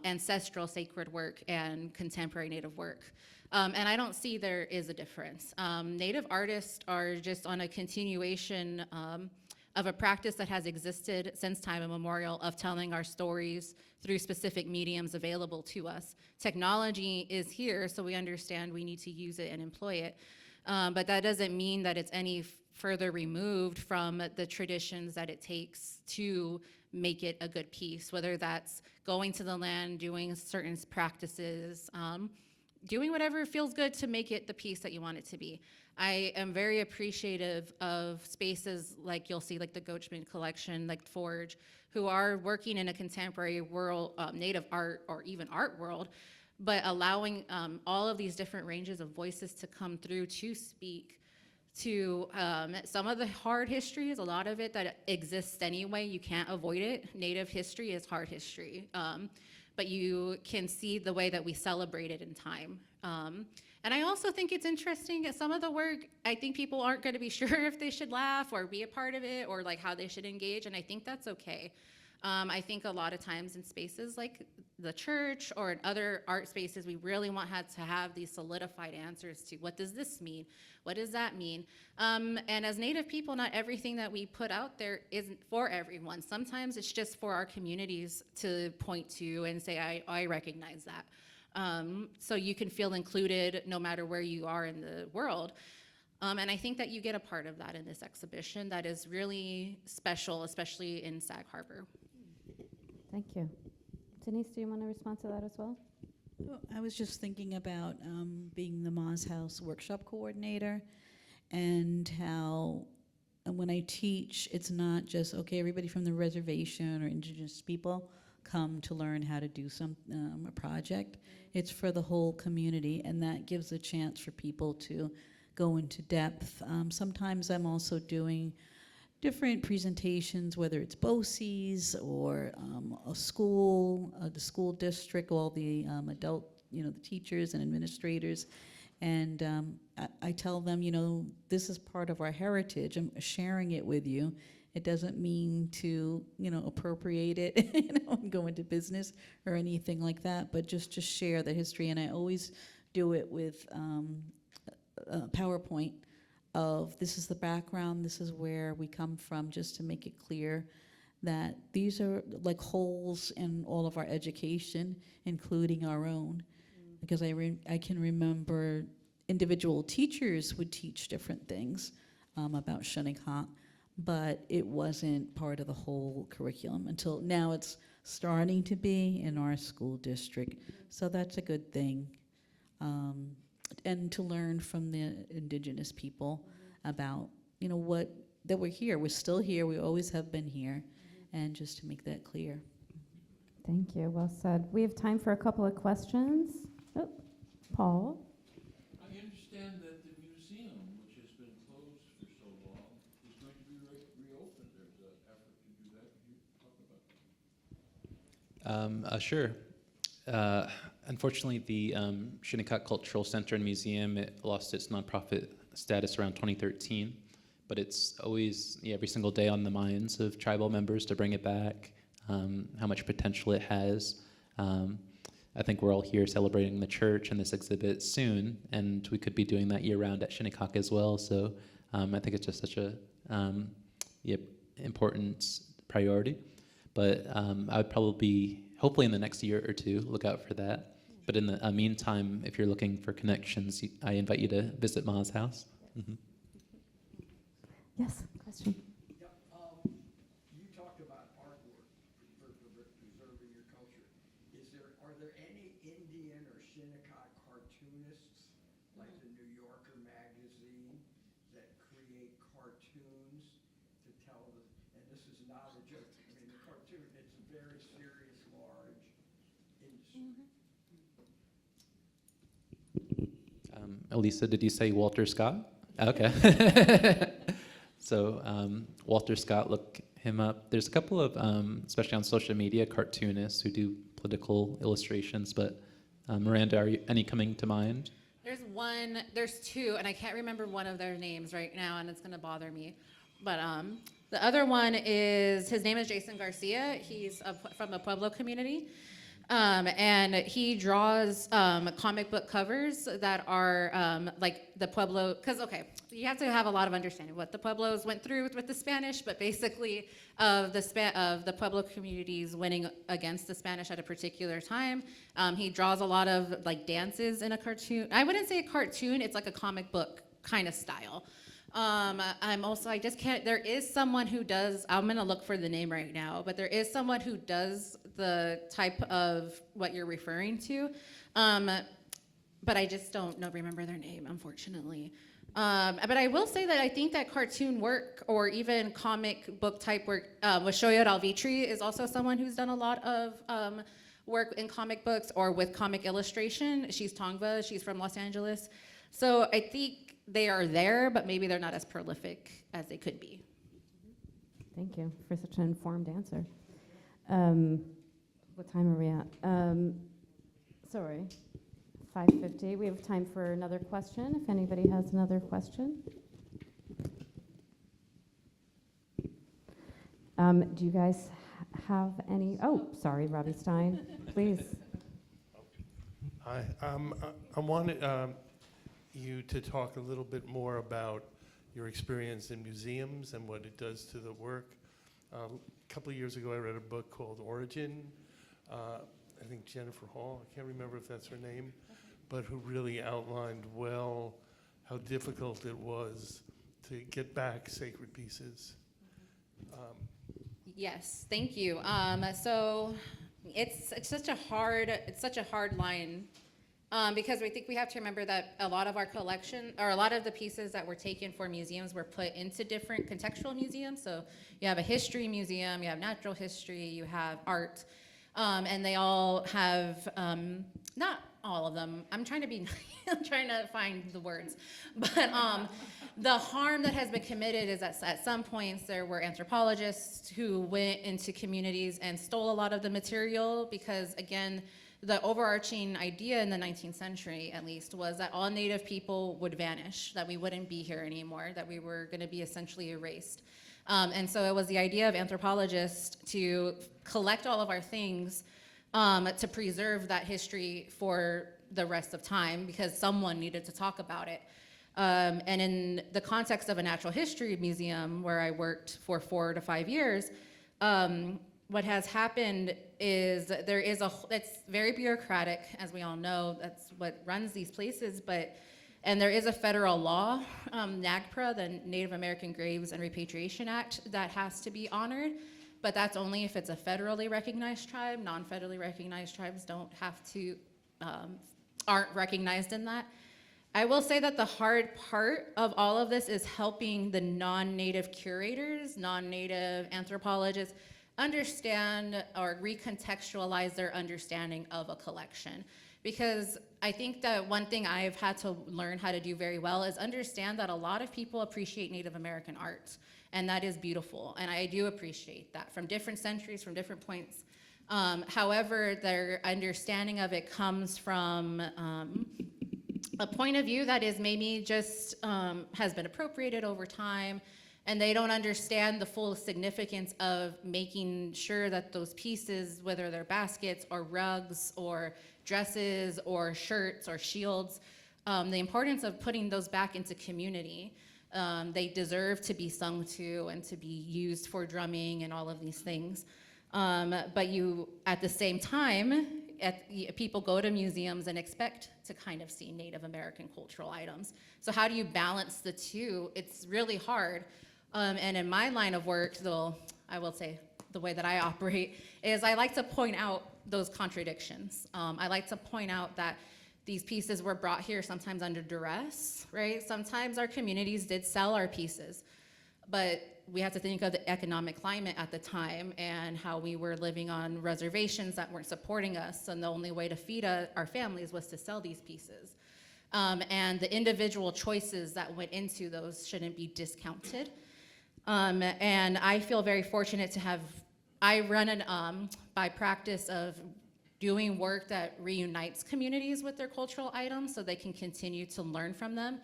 ancestral sacred work and contemporary Native work? And I don't see there is a difference. Native artists are just on a continuation of a practice that has existed since time immemorial of telling our stories through specific mediums available to us. Technology is here, so we understand we need to use it and employ it. But that doesn't mean that it's any further removed from the traditions that it takes to make it a good piece, whether that's going to the land, doing certain practices, doing whatever feels good to make it the piece that you want it to be. I am very appreciative of spaces like you'll see, like the Gochman Collection, like Forge, who are working in a contemporary world, Native art or even art world, but allowing all of these different ranges of voices to come through to speak to some of the hard histories, a lot of it that exists anyway, you can't avoid it. Native history is hard history. But you can see the way that we celebrate it in time. And I also think it's interesting that some of the work, I think people aren't gonna be sure if they should laugh or be a part of it or like how they should engage, and I think that's okay. I think a lot of times in spaces like the church or in other art spaces, we really want to have these solidified answers to what does this mean? What does that mean? And as Native people, not everything that we put out there isn't for everyone. Sometimes it's just for our communities to point to and say, I recognize that. So you can feel included no matter where you are in the world. And I think that you get a part of that in this exhibition that is really special, especially in Sag Harbor. Thank you. Denise, do you want to respond to that as well? Well, I was just thinking about being the Moz House workshop coordinator and how when I teach, it's not just, okay, everybody from the reservation or Indigenous people come to learn how to do a project. It's for the whole community, and that gives a chance for people to go into depth. Sometimes I'm also doing different presentations, whether it's BOCES or a school, the school district, all the adult, the teachers and administrators. And I tell them, this is part of our heritage. I'm sharing it with you. It doesn't mean to, appropriate it, and go into business or anything like that, but just to share the history. And I always do it with PowerPoint of this is the background, this is where we come from, just to make it clear that these are like holes in all of our education, including our own. Because I can remember individual teachers would teach different things about Shinnecock, but it wasn't part of the whole curriculum until now. It's starting to be in our school district, so that's a good thing. And to learn from the Indigenous people about, that we're here. We're still here. We always have been here. And just to make that clear. Thank you. Well said. We have time for a couple of questions. Oh, Paul. I understand that the museum, which has been closed for so long, is going to be reopened. There's an effort to do that. Could you talk about that? Sure. Unfortunately, the Shinnecock Cultural Center and Museum, it lost its nonprofit status around 2013, but it's always, every single day on the minds of tribal members to bring it back, how much potential it has. I think we're all here celebrating the church and this exhibit soon, and we could be doing that year-round at Shinnecock as well, so I think it's just such a yep, important priority. But I would probably, hopefully in the next year or two, look out for that. But in the meantime, if you're looking for connections, I invite you to visit Ma's house. Mm-hmm. Yes, question. Yeah, you talked about artwork for preserving your culture. Are there any Indian or Shinnecock cartoonists, like the New Yorker magazine, that create cartoons to tell and this is not a joke, I mean, the cartoon, it's a very serious, large industry. Elisa, did you say Walter Scott? Okay. So Walter Scott, look him up. There's a couple of, especially on social media, cartoonists who do political illustrations, but Miranda, are any coming to mind? There's two, and I can't remember one of their names right now, and it's gonna bother me. But the other one his name is Jason Garcia. He's from the Pueblo community. And he draws comic book covers that are like the Pueblo, because you have to have a lot of understanding what the Pueblos went through with the Spanish, but basically of the Pueblo communities winning against the Spanish at a particular time. He draws a lot of like dances in a cartoon. I wouldn't say a cartoon, it's like a comic book kind of style. There is someone who does, I'm gonna look for the name right now, but there is someone who does the type of what you're referring to. But I just don't remember their name, unfortunately. But I will say that I think that cartoon work or even comic book type work, with Shoya Alvitri is also someone who's done a lot of work in comic books or with comic illustration. She's Tongva, she's from Los Angeles. So I think they are there, but maybe they're not as prolific as they could be. Thank you for such an informed answer. What time are we at? Sorry, 5:50. We have time for another question, if anybody has another question. Do you guys have any? Oh, sorry, Robbie Stein, please. Hi, I wanted you to talk a little bit more about your experience in museums and what it does to the work. A couple of years ago, I read a book called Origin. I think Jennifer Hall, I can't remember if that's her name, but who really outlined well how difficult it was to get back sacred pieces. Yes, thank you. So it's such a hard line. Because we think we have to remember that a lot of our collection, or a lot of the pieces that were taken for museums were put into different contextual museums. So you have a history museum, you have natural history, you have art, and they all have, not all of them, I'm trying to find the words, but the harm that has been committed is that at some points there were anthropologists who went into communities and stole a lot of the material because, again, the overarching idea in the 19th century, at least, was that all Native people would vanish, that we wouldn't be here anymore, that we were going to be essentially erased. And so it was the idea of anthropologists to collect all of our things to preserve that history for the rest of time because someone needed to talk about it. And in the context of a natural history museum where I worked for 4 to 5 years, what has happened is it's very bureaucratic, as we all know, that's what runs these places, and there is a federal law, NAGPRA, the Native American Graves and Repatriation Act, that has to be honored, but that's only if it's a federally recognized tribe. Non-federally recognized tribes aren't recognized in that. I will say that the hard part of all of this is helping the non-Native curators, non-Native anthropologists, understand or recontextualize their understanding of a collection. Because I think that one thing I've had to learn how to do very well is understand that a lot of people appreciate Native American art, and that is beautiful, and I do appreciate that from different centuries, from different points. However, their understanding of it comes from a point of view that is maybe just has been appropriated over time, and they don't understand the full significance of making sure that those pieces, whether they're baskets or rugs or dresses or shirts or shields, the importance of putting those back into community. They deserve to be sung to and to be used for drumming and all of these things. But you, at the same time, people go to museums and expect to kind of see Native American cultural items. So how do you balance the two? It's really hard. And in my line of work, though, I will say the way that I operate is I like to point out those contradictions. I like to point out that these pieces were brought here sometimes under duress, right? Sometimes our communities did sell our pieces, but we have to think of the economic climate at the time and how we were living on reservations that weren't supporting us, and the only way to feed our families was to sell these pieces. And the individual choices that went into those shouldn't be discounted. And I feel very fortunate to have, I run by practice of doing work that reunites communities with their cultural items so they can continue to learn from them.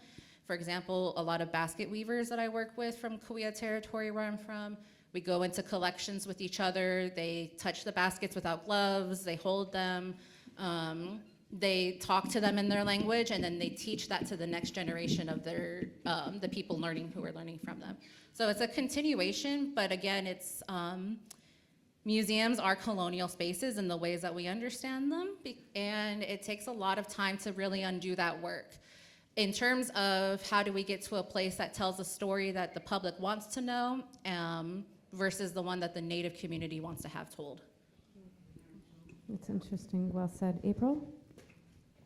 For example, a lot of basket weavers that I work with from Cahuilla territory where I'm from, we go into collections with each other, they touch the baskets without gloves, they hold them, they talk to them in their language, and then they teach that to the next generation of their, the people who are learning from them. So it's a continuation, but again, it's, museums are colonial spaces in the ways that we understand them, and it takes a lot of time to really undo that work. In terms of how do we get to a place that tells a story that the public wants to know versus the one that the Native community wants to have told. That's interesting. Well said. April?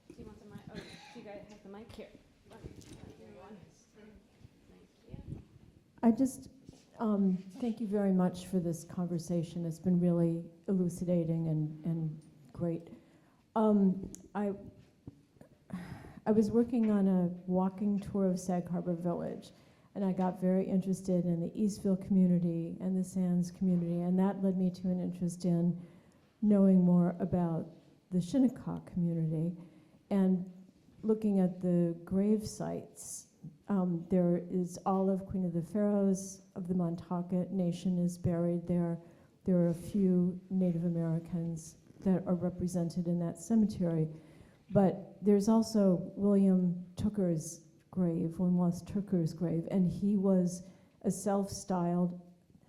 Do you want the mic? Oh, do you guys have the mic here? I just thank you very much for this conversation. It's been really elucidating and great. I was working on a walking tour of Sag Harbor Village, and I got very interested in the Eastville community and the Sands community, and that led me to an interest in knowing more about the Shinnecock community and looking at the grave sites. There is Olive, Queen of the Pharaohs of the Montaukett Nation is buried there. There are a few Native Americans that are represented in that cemetery. But there's also William Tooker's grave, William Wallace Tooker's grave, and he was a self-styled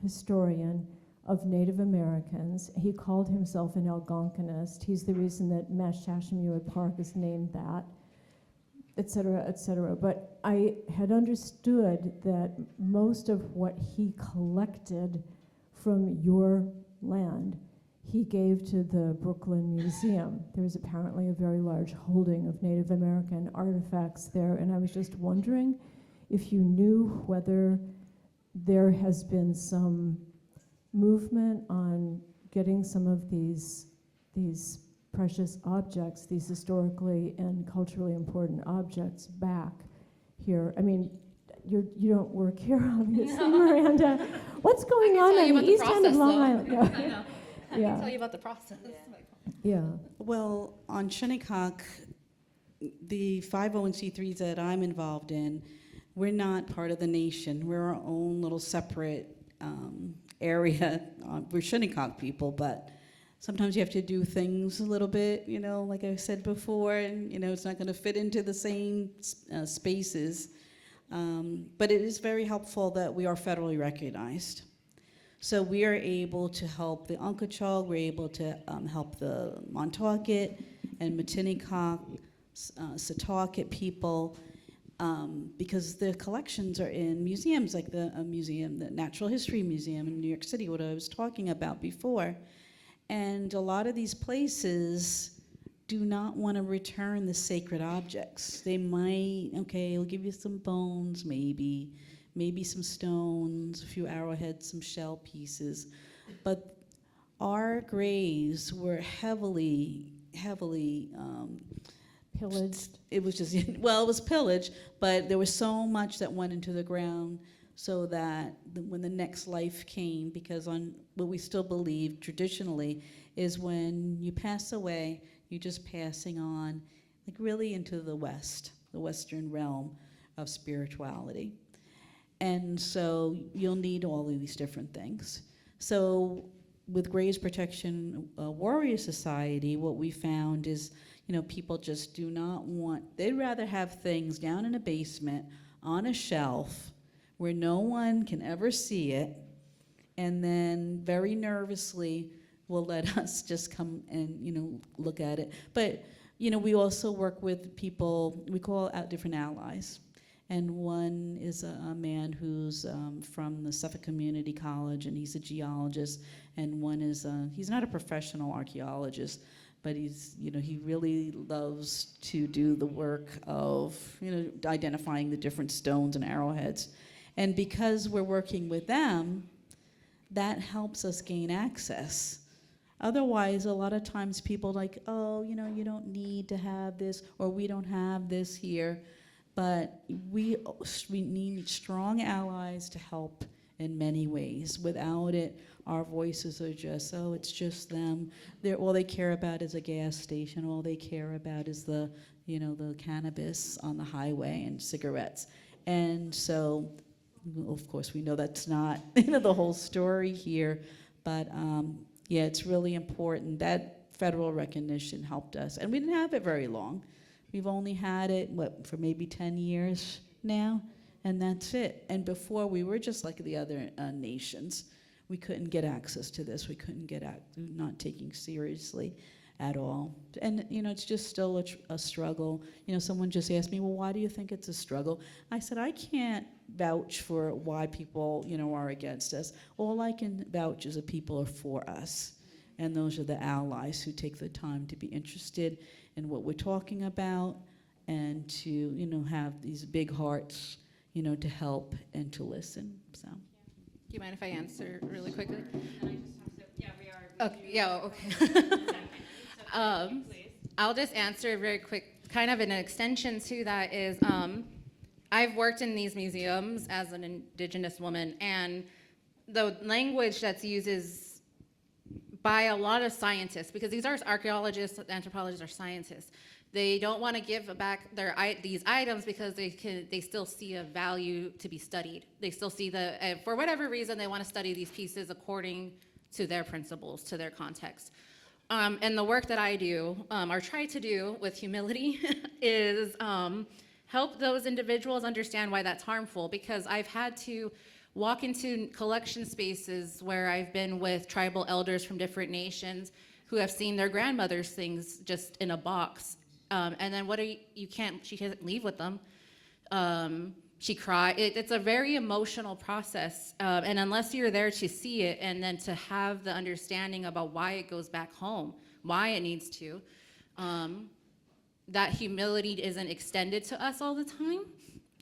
historian of Native Americans. He called himself an Algonquinist. He's the reason that Mashashamuet Park is named that, et cetera, et cetera. But I had understood that most of what he collected from your land he gave to the Brooklyn Museum. There's apparently a very large holding of Native American artifacts there, and I was just wondering if you knew whether there has been some movement on getting some of these precious objects, these historically and culturally important objects back here. I mean, you don't work here, obviously, no. Miranda. What's going on in the east end of Long Island? No. I know. I can tell you about the process. Yeah. Well, on Shinnecock, the 501c3s that I'm involved in, we're not part of the nation. We're our own little separate area. We're Shinnecock people, but sometimes you have to do things a little bit, you know, like I said before, and you know, it's not going to fit into the same spaces. But it is very helpful that we are federally recognized. So we are able to help the Unkachog, we're able to help the Montaukett and Matinecock, Setauket people, because the collections are in museums, like the museum, the Natural History Museum in New York City, what I was talking about before. And a lot of these places do not want to return the sacred objects. They might, okay, we'll give you some bones, maybe some stones, a few arrowheads, some shell pieces. But our graves were heavily pillaged. It was just, well, it was pillaged, but there was so much that went into the ground so that when the next life came, because on what we still believe traditionally is when you pass away, you're just passing on, like really into the West, the Western realm of spirituality. And so you'll need all of these different things. So with Graves Protection Warrior Society, what we found is, you know, people just do not want, they'd rather have things down in a basement on a shelf where no one can ever see it, and then very nervously will let us just come and, look at it. But, we also work with people, we call out different allies. And one is a man who's from the Suffolk Community College, and he's a geologist. And one is, he's not a professional archaeologist, but he really loves to do the work of, identifying the different stones and arrowheads. And because we're working with them, that helps us gain access. Otherwise, a lot of times people like, oh, you don't need to have this, or we don't have this here. But we need strong allies to help in many ways. Without it, our voices are just, oh, it's just them. All they care about is a gas station. All they care about is the cannabis on the highway and cigarettes. And so, of course, we know that's not the whole story here. But yeah, it's really important. That federal recognition helped us. And we didn't have it very long. We've only had it, for maybe 10 years now, and that's it. And before, we were just like the other nations. We couldn't get access to this. We couldn't get not taking seriously at all. And, it's just still a struggle. Someone just asked me, well, why do you think it's a struggle? I said, I can't vouch for why people, are against us. All I can vouch is that people are for us. And those are the allies who take the time to be interested in what we're talking about, and to, have these big hearts, to help and to listen. So. Do you mind if I answer really quickly? Yeah, we are. Okay. Yeah. Okay. I'll just answer very quick. Kind of an extension to that is, I've worked in these museums as an Indigenous woman, and the language that's used is by a lot of scientists, because these are archaeologists, anthropologists, or scientists. They don't want to give back these items because they still see a value to be studied. They still see for whatever reason, they want to study these pieces according to their principles, to their context. And the work that I do, or try to do with humility, is help those individuals understand why that's harmful, because I've had to walk into collection spaces where I've been with tribal elders from different nations who have seen their grandmother's things just in a box. And then she can't leave with them. She cried. It's a very emotional process. And unless you're there to see it and then to have the understanding about why it goes back home, why it needs to, that humility isn't extended to us all the time.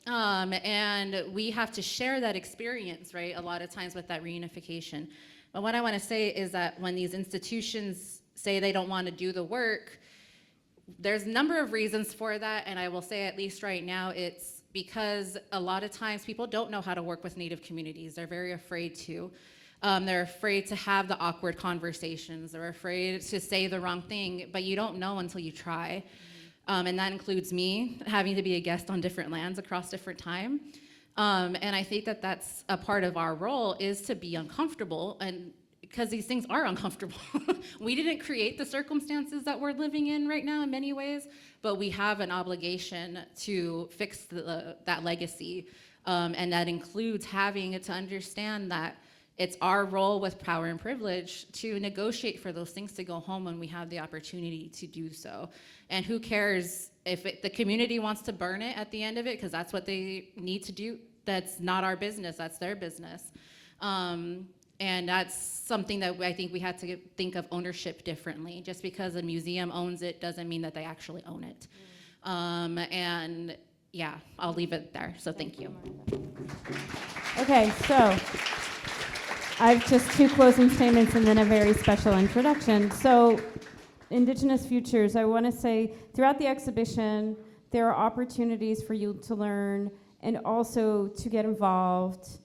And we have to share that experience, right, a lot of times with that reunification. But what I want to say is that when these institutions say they don't want to do the work, there's a number of reasons for that, and I will say at least right now it's because a lot of times people don't know how to work with Native communities. They're very afraid to. They're afraid to have the awkward conversations. They're afraid to say the wrong thing, but you don't know until you try. And that includes me having to be a guest on different lands across different time. And I think that that's a part of our role, is to be uncomfortable, and because these things are uncomfortable. We didn't create the circumstances that we're living in right now in many ways, but we have an obligation to fix that legacy. And that includes having to understand that it's our role with power and privilege to negotiate for those things to go home when we have the opportunity to do so. And who cares if the community wants to burn it at the end of it, because that's what they need to do. That's not our business, that's their business. And that's something that I think we had to think of ownership differently. Just because a museum owns it doesn't mean that they actually own it. And yeah, I'll leave it there, so thank you. Okay, so I have just two closing statements and then a very special introduction. So, Indigenous Futures, I want to say throughout the exhibition, there are opportunities for you to learn and also to get involved,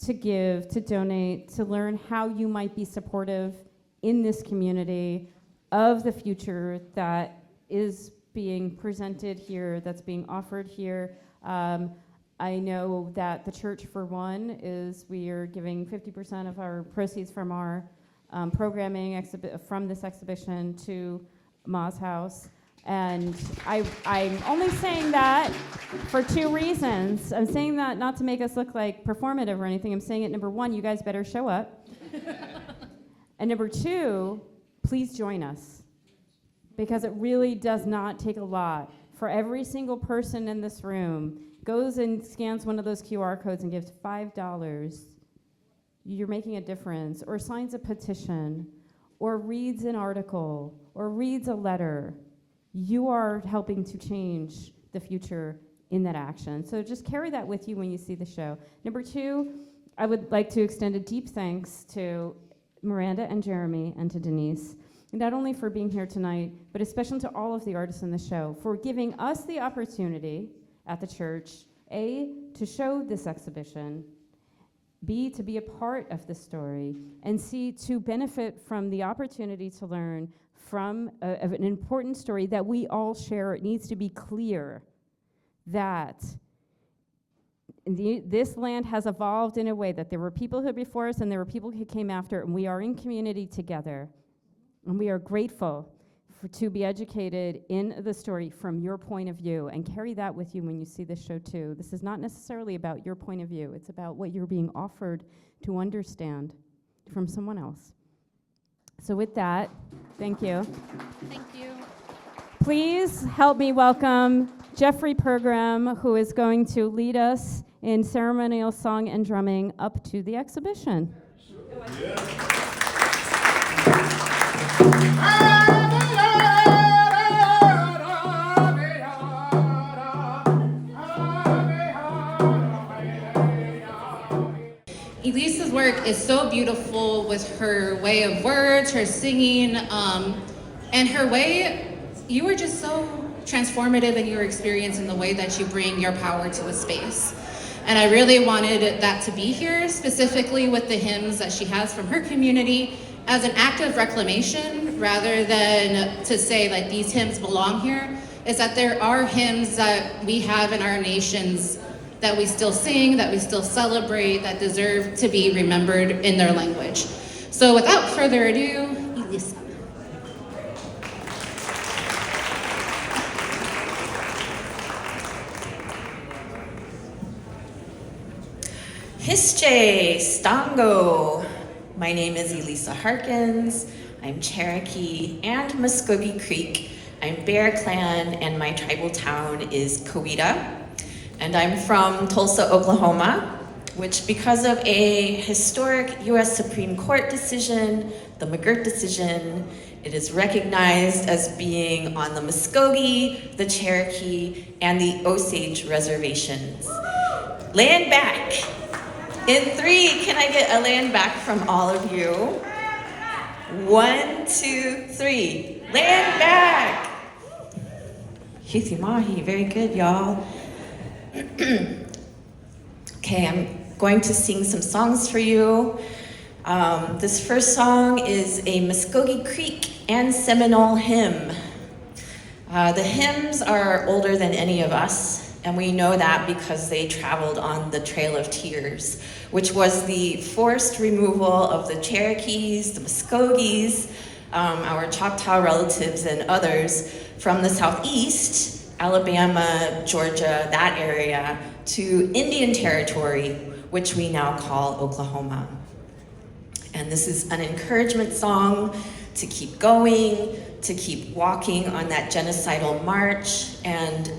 to give, to donate, to learn how you might be supportive in this community of the future that is being presented here, that's being offered here. I know that the church, for one, we are giving 50% of our proceeds from our programming from this exhibition to Ma's House. And I'm only saying that for two reasons. I'm saying that not to make us look like performative or anything. I'm saying it, number one, you guys better show up. And number two, please join us. Because it really does not take a lot for every single person in this room goes and scans one of those QR codes and gives $5. You're making a difference, or signs a petition, or reads an article, or reads a letter. You are helping to change the future in that action. So just carry that with you when you see the show. Number two, I would like to extend a deep thanks to Miranda and Jeremy and to Denise, not only for being here tonight, but especially to all of the artists in the show for giving us the opportunity at the church, A, to show this exhibition, B, to be a part of the story, and C, to benefit from the opportunity to learn from an important story that we all share. It needs to be clear that this land has evolved in a way that there were people who before us and there were people who came after, and we are in community together. And we are grateful to be educated in the story from your point of view, and carry that with you when you see this show too. This is not necessarily about your point of view. It's about what you're being offered to understand from someone else. So with that, thank you. Thank you. Please help me welcome Jeffrey Pergram, who is going to lead us in ceremonial song and drumming up to the exhibition. Elisa's work is so beautiful with her way of words, her singing, and her way. You were just so transformative in your experience in the way that you bring your power to a space. And I really wanted that to be here, specifically with the hymns that she has from her community, as an act of reclamation, rather than to say like these hymns belong here, is that there are hymns that we have in our nations that we still sing, that we still celebrate, that deserve to be remembered in their language. So without further ado, Elisa. Hische Stango. My name is Elisa Harkins. I'm Cherokee and Muskogee Creek. I'm Bear Clan, and my tribal town is Coweta. And I'm from Tulsa, Oklahoma, which, because of a historic US Supreme Court decision, the McGirt decision, it is recognized as being on the Muskogee, the Cherokee, and the Osage reservations. Land back. In 3, can I get a land back from all of you? 1, 2, 3. Land back. Hithi mahi, very good, y'all. Okay, I'm going to sing some songs for you. This first song is a Muskogee Creek and Seminole hymn. The hymns are older than any of us, and we know that because they traveled on the Trail of Tears, which was the forced removal of the Cherokees, the Muskogees, our Choctaw relatives and others from the southeast, Alabama, Georgia, that area, to Indian Territory, which we now call Oklahoma. And this is an encouragement song to keep going, to keep walking on that genocidal march. And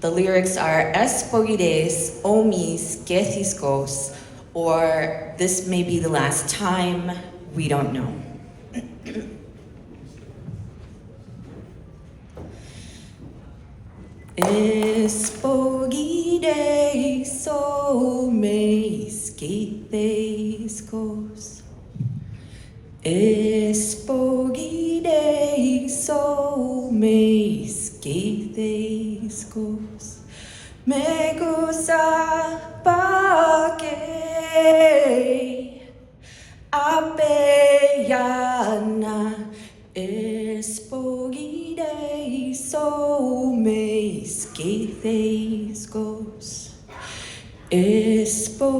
the lyrics are Es pogides omis gethiskos, or this may be the last time, we don't know. Espogides omis gethiskos, Espogides omis gethiskos, me gusta pake apeyana, Espogides omis gethiskos, Espogides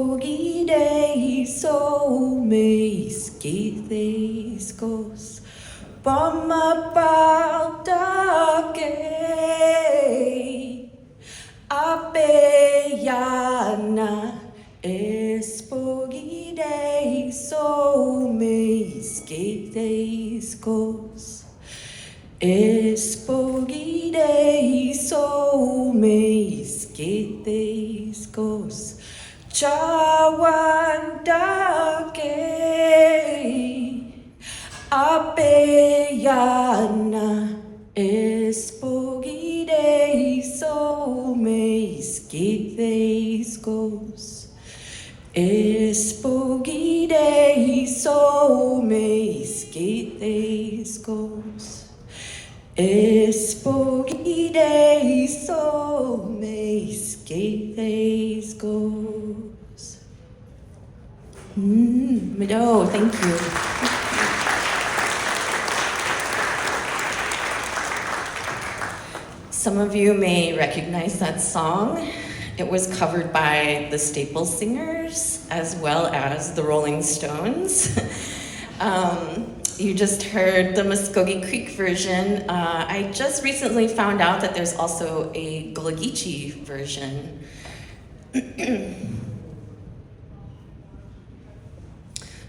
omis gethiskos, Bomabaldake Apeyana Espogide so meisketes kos Espogide so meisketes kos Chawandake Apeyana Espogide so meisketes kos Espogide so meisketes kos Espogide so meisketes kos. No, thank you. Some of you may recognize that song. It was covered by the Staple Singers as well as the Rolling Stones. You just heard the Muskogee Creek version. I just recently found out that there's also a Gullah-Geechee version.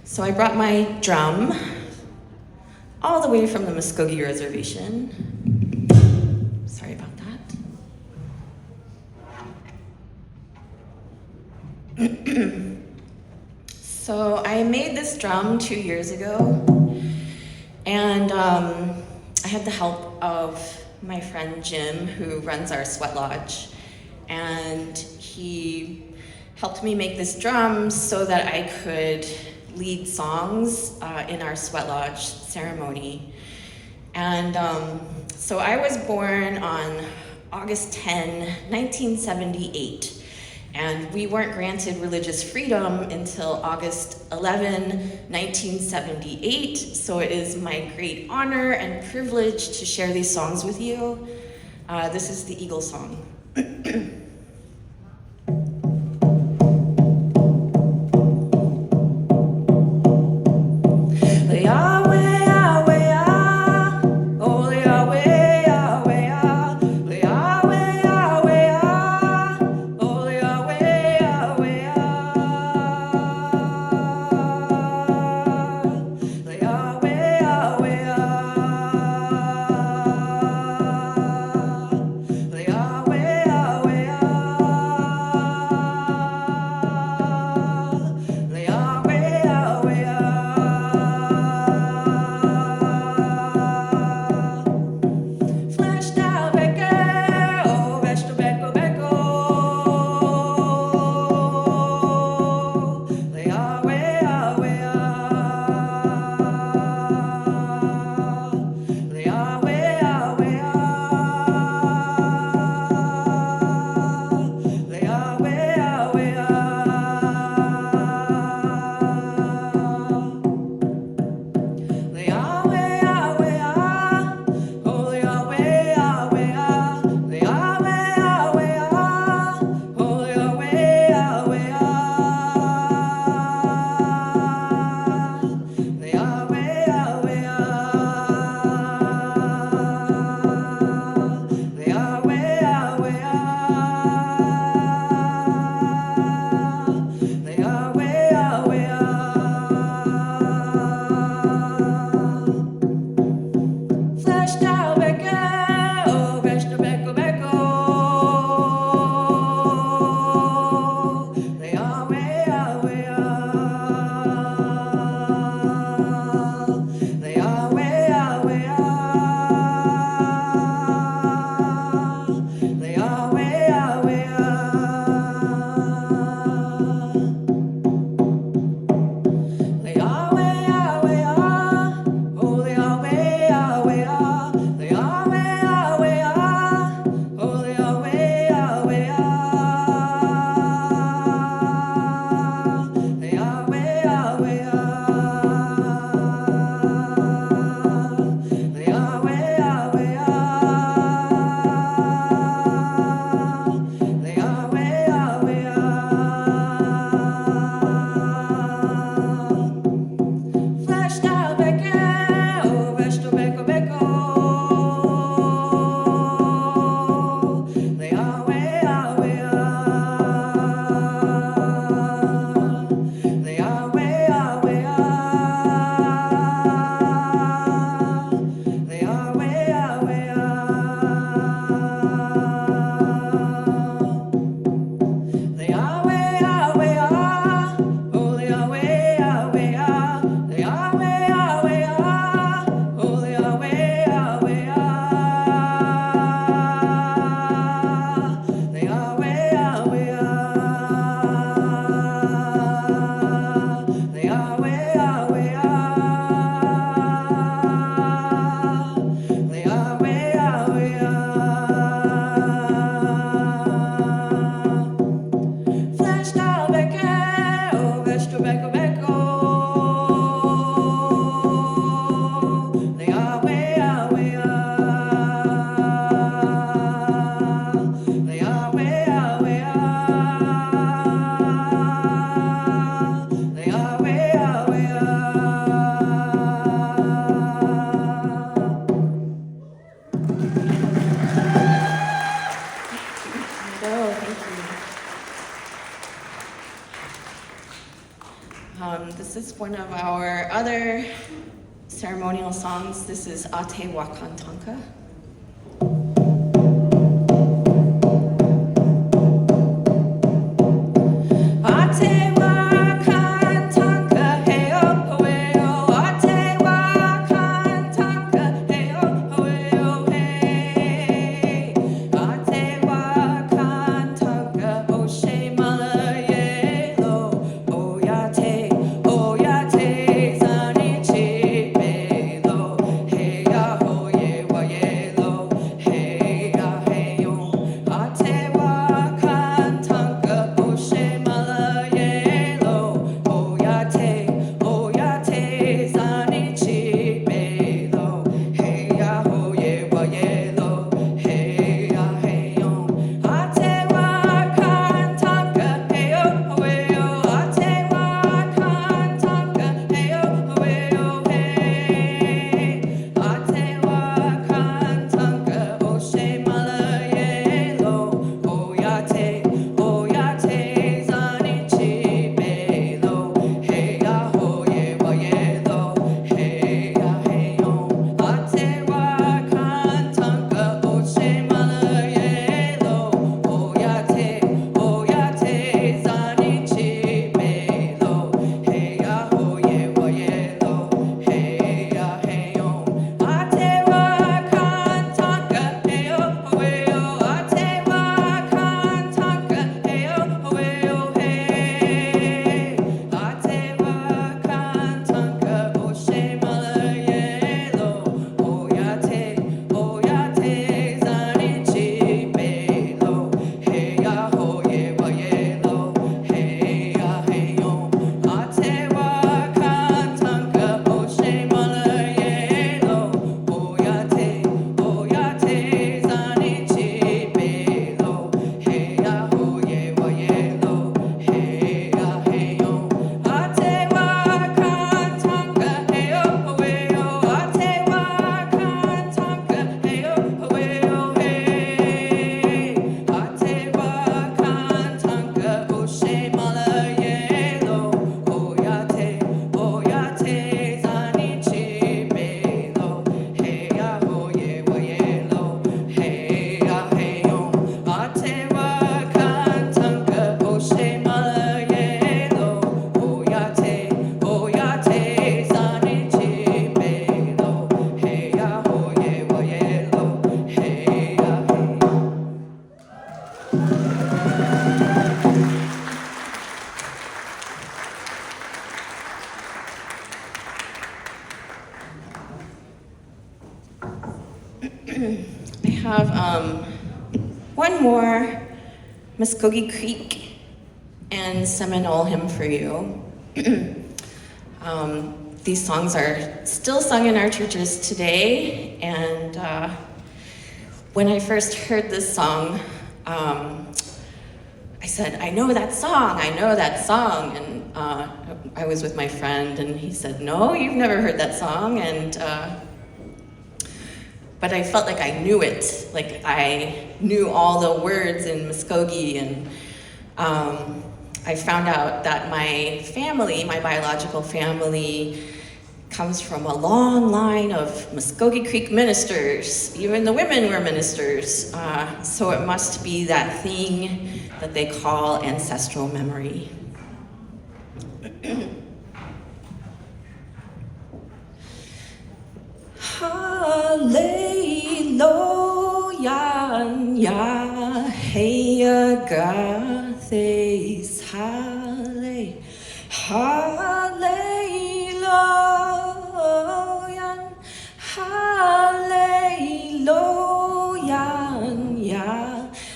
So I brought my drum all the way from the Muskogee Reservation. Sorry about that. So I made this drum 2 years ago, and I had the help of my friend Jim, who runs our sweat lodge, and he helped me make this drum so that I could lead songs in our sweat lodge ceremony. And so I was born on August 10, 1978. And we weren't granted religious freedom until August 11, 1978. So it is my great honor and privilege to share these songs with you. This is the Eagle Song. one of our other ceremonial songs. This is Ate Wakantanka. I have one more Muskogee Creek and Seminole hymn for you. These songs are still sung in our churches today, and when I first heard this song, I said, I know that song, and I was with my friend, and he said, no, you've never heard that song, and but I felt like I knew it, like I knew all the words in Muskogee, and I found out that my family, my biological family, comes from a long line of Muskogee Creek ministers. Even the women were ministers, so it must be that thing that they call ancestral memory. Hallelujah, hey agathes, hallelujah, hallelujah, hallelujah,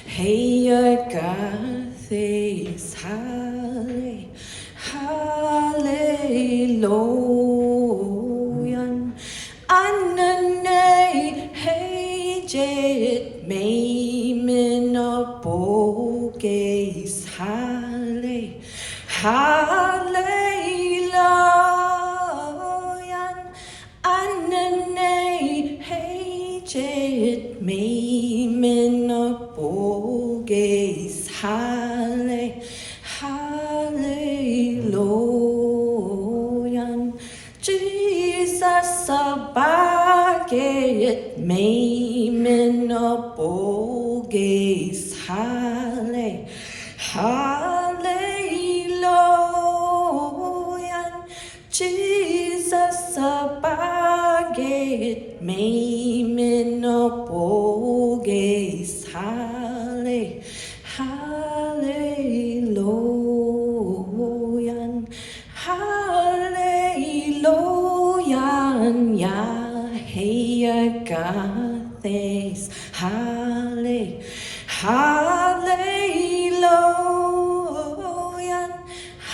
hey agathes, hallelujah, hallelujah, anane, hey jet, may minaboges, hallelujah, hallelujah. Jesus abaget me menoboges hale hallelujah. Jesus abaget me menoboges hale hallelujah. Hallelujah, Yahweh Gathes, Halle, Hallelujah,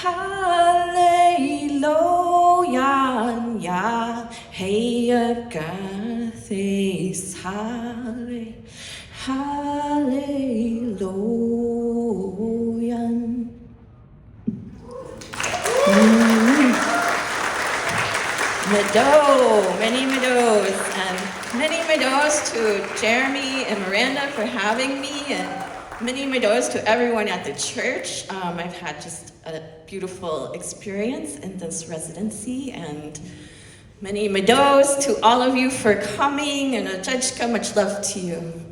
Hallelujah, Yahweh Gathes, Halle, Hallelujah. Meadow, many meadows, and many meadows to Jeremy and Miranda for having me, and many meadows to everyone at the church. I've had just a beautiful experience in this residency, and many meadows to all of you for coming, and Ajajka, much love to you.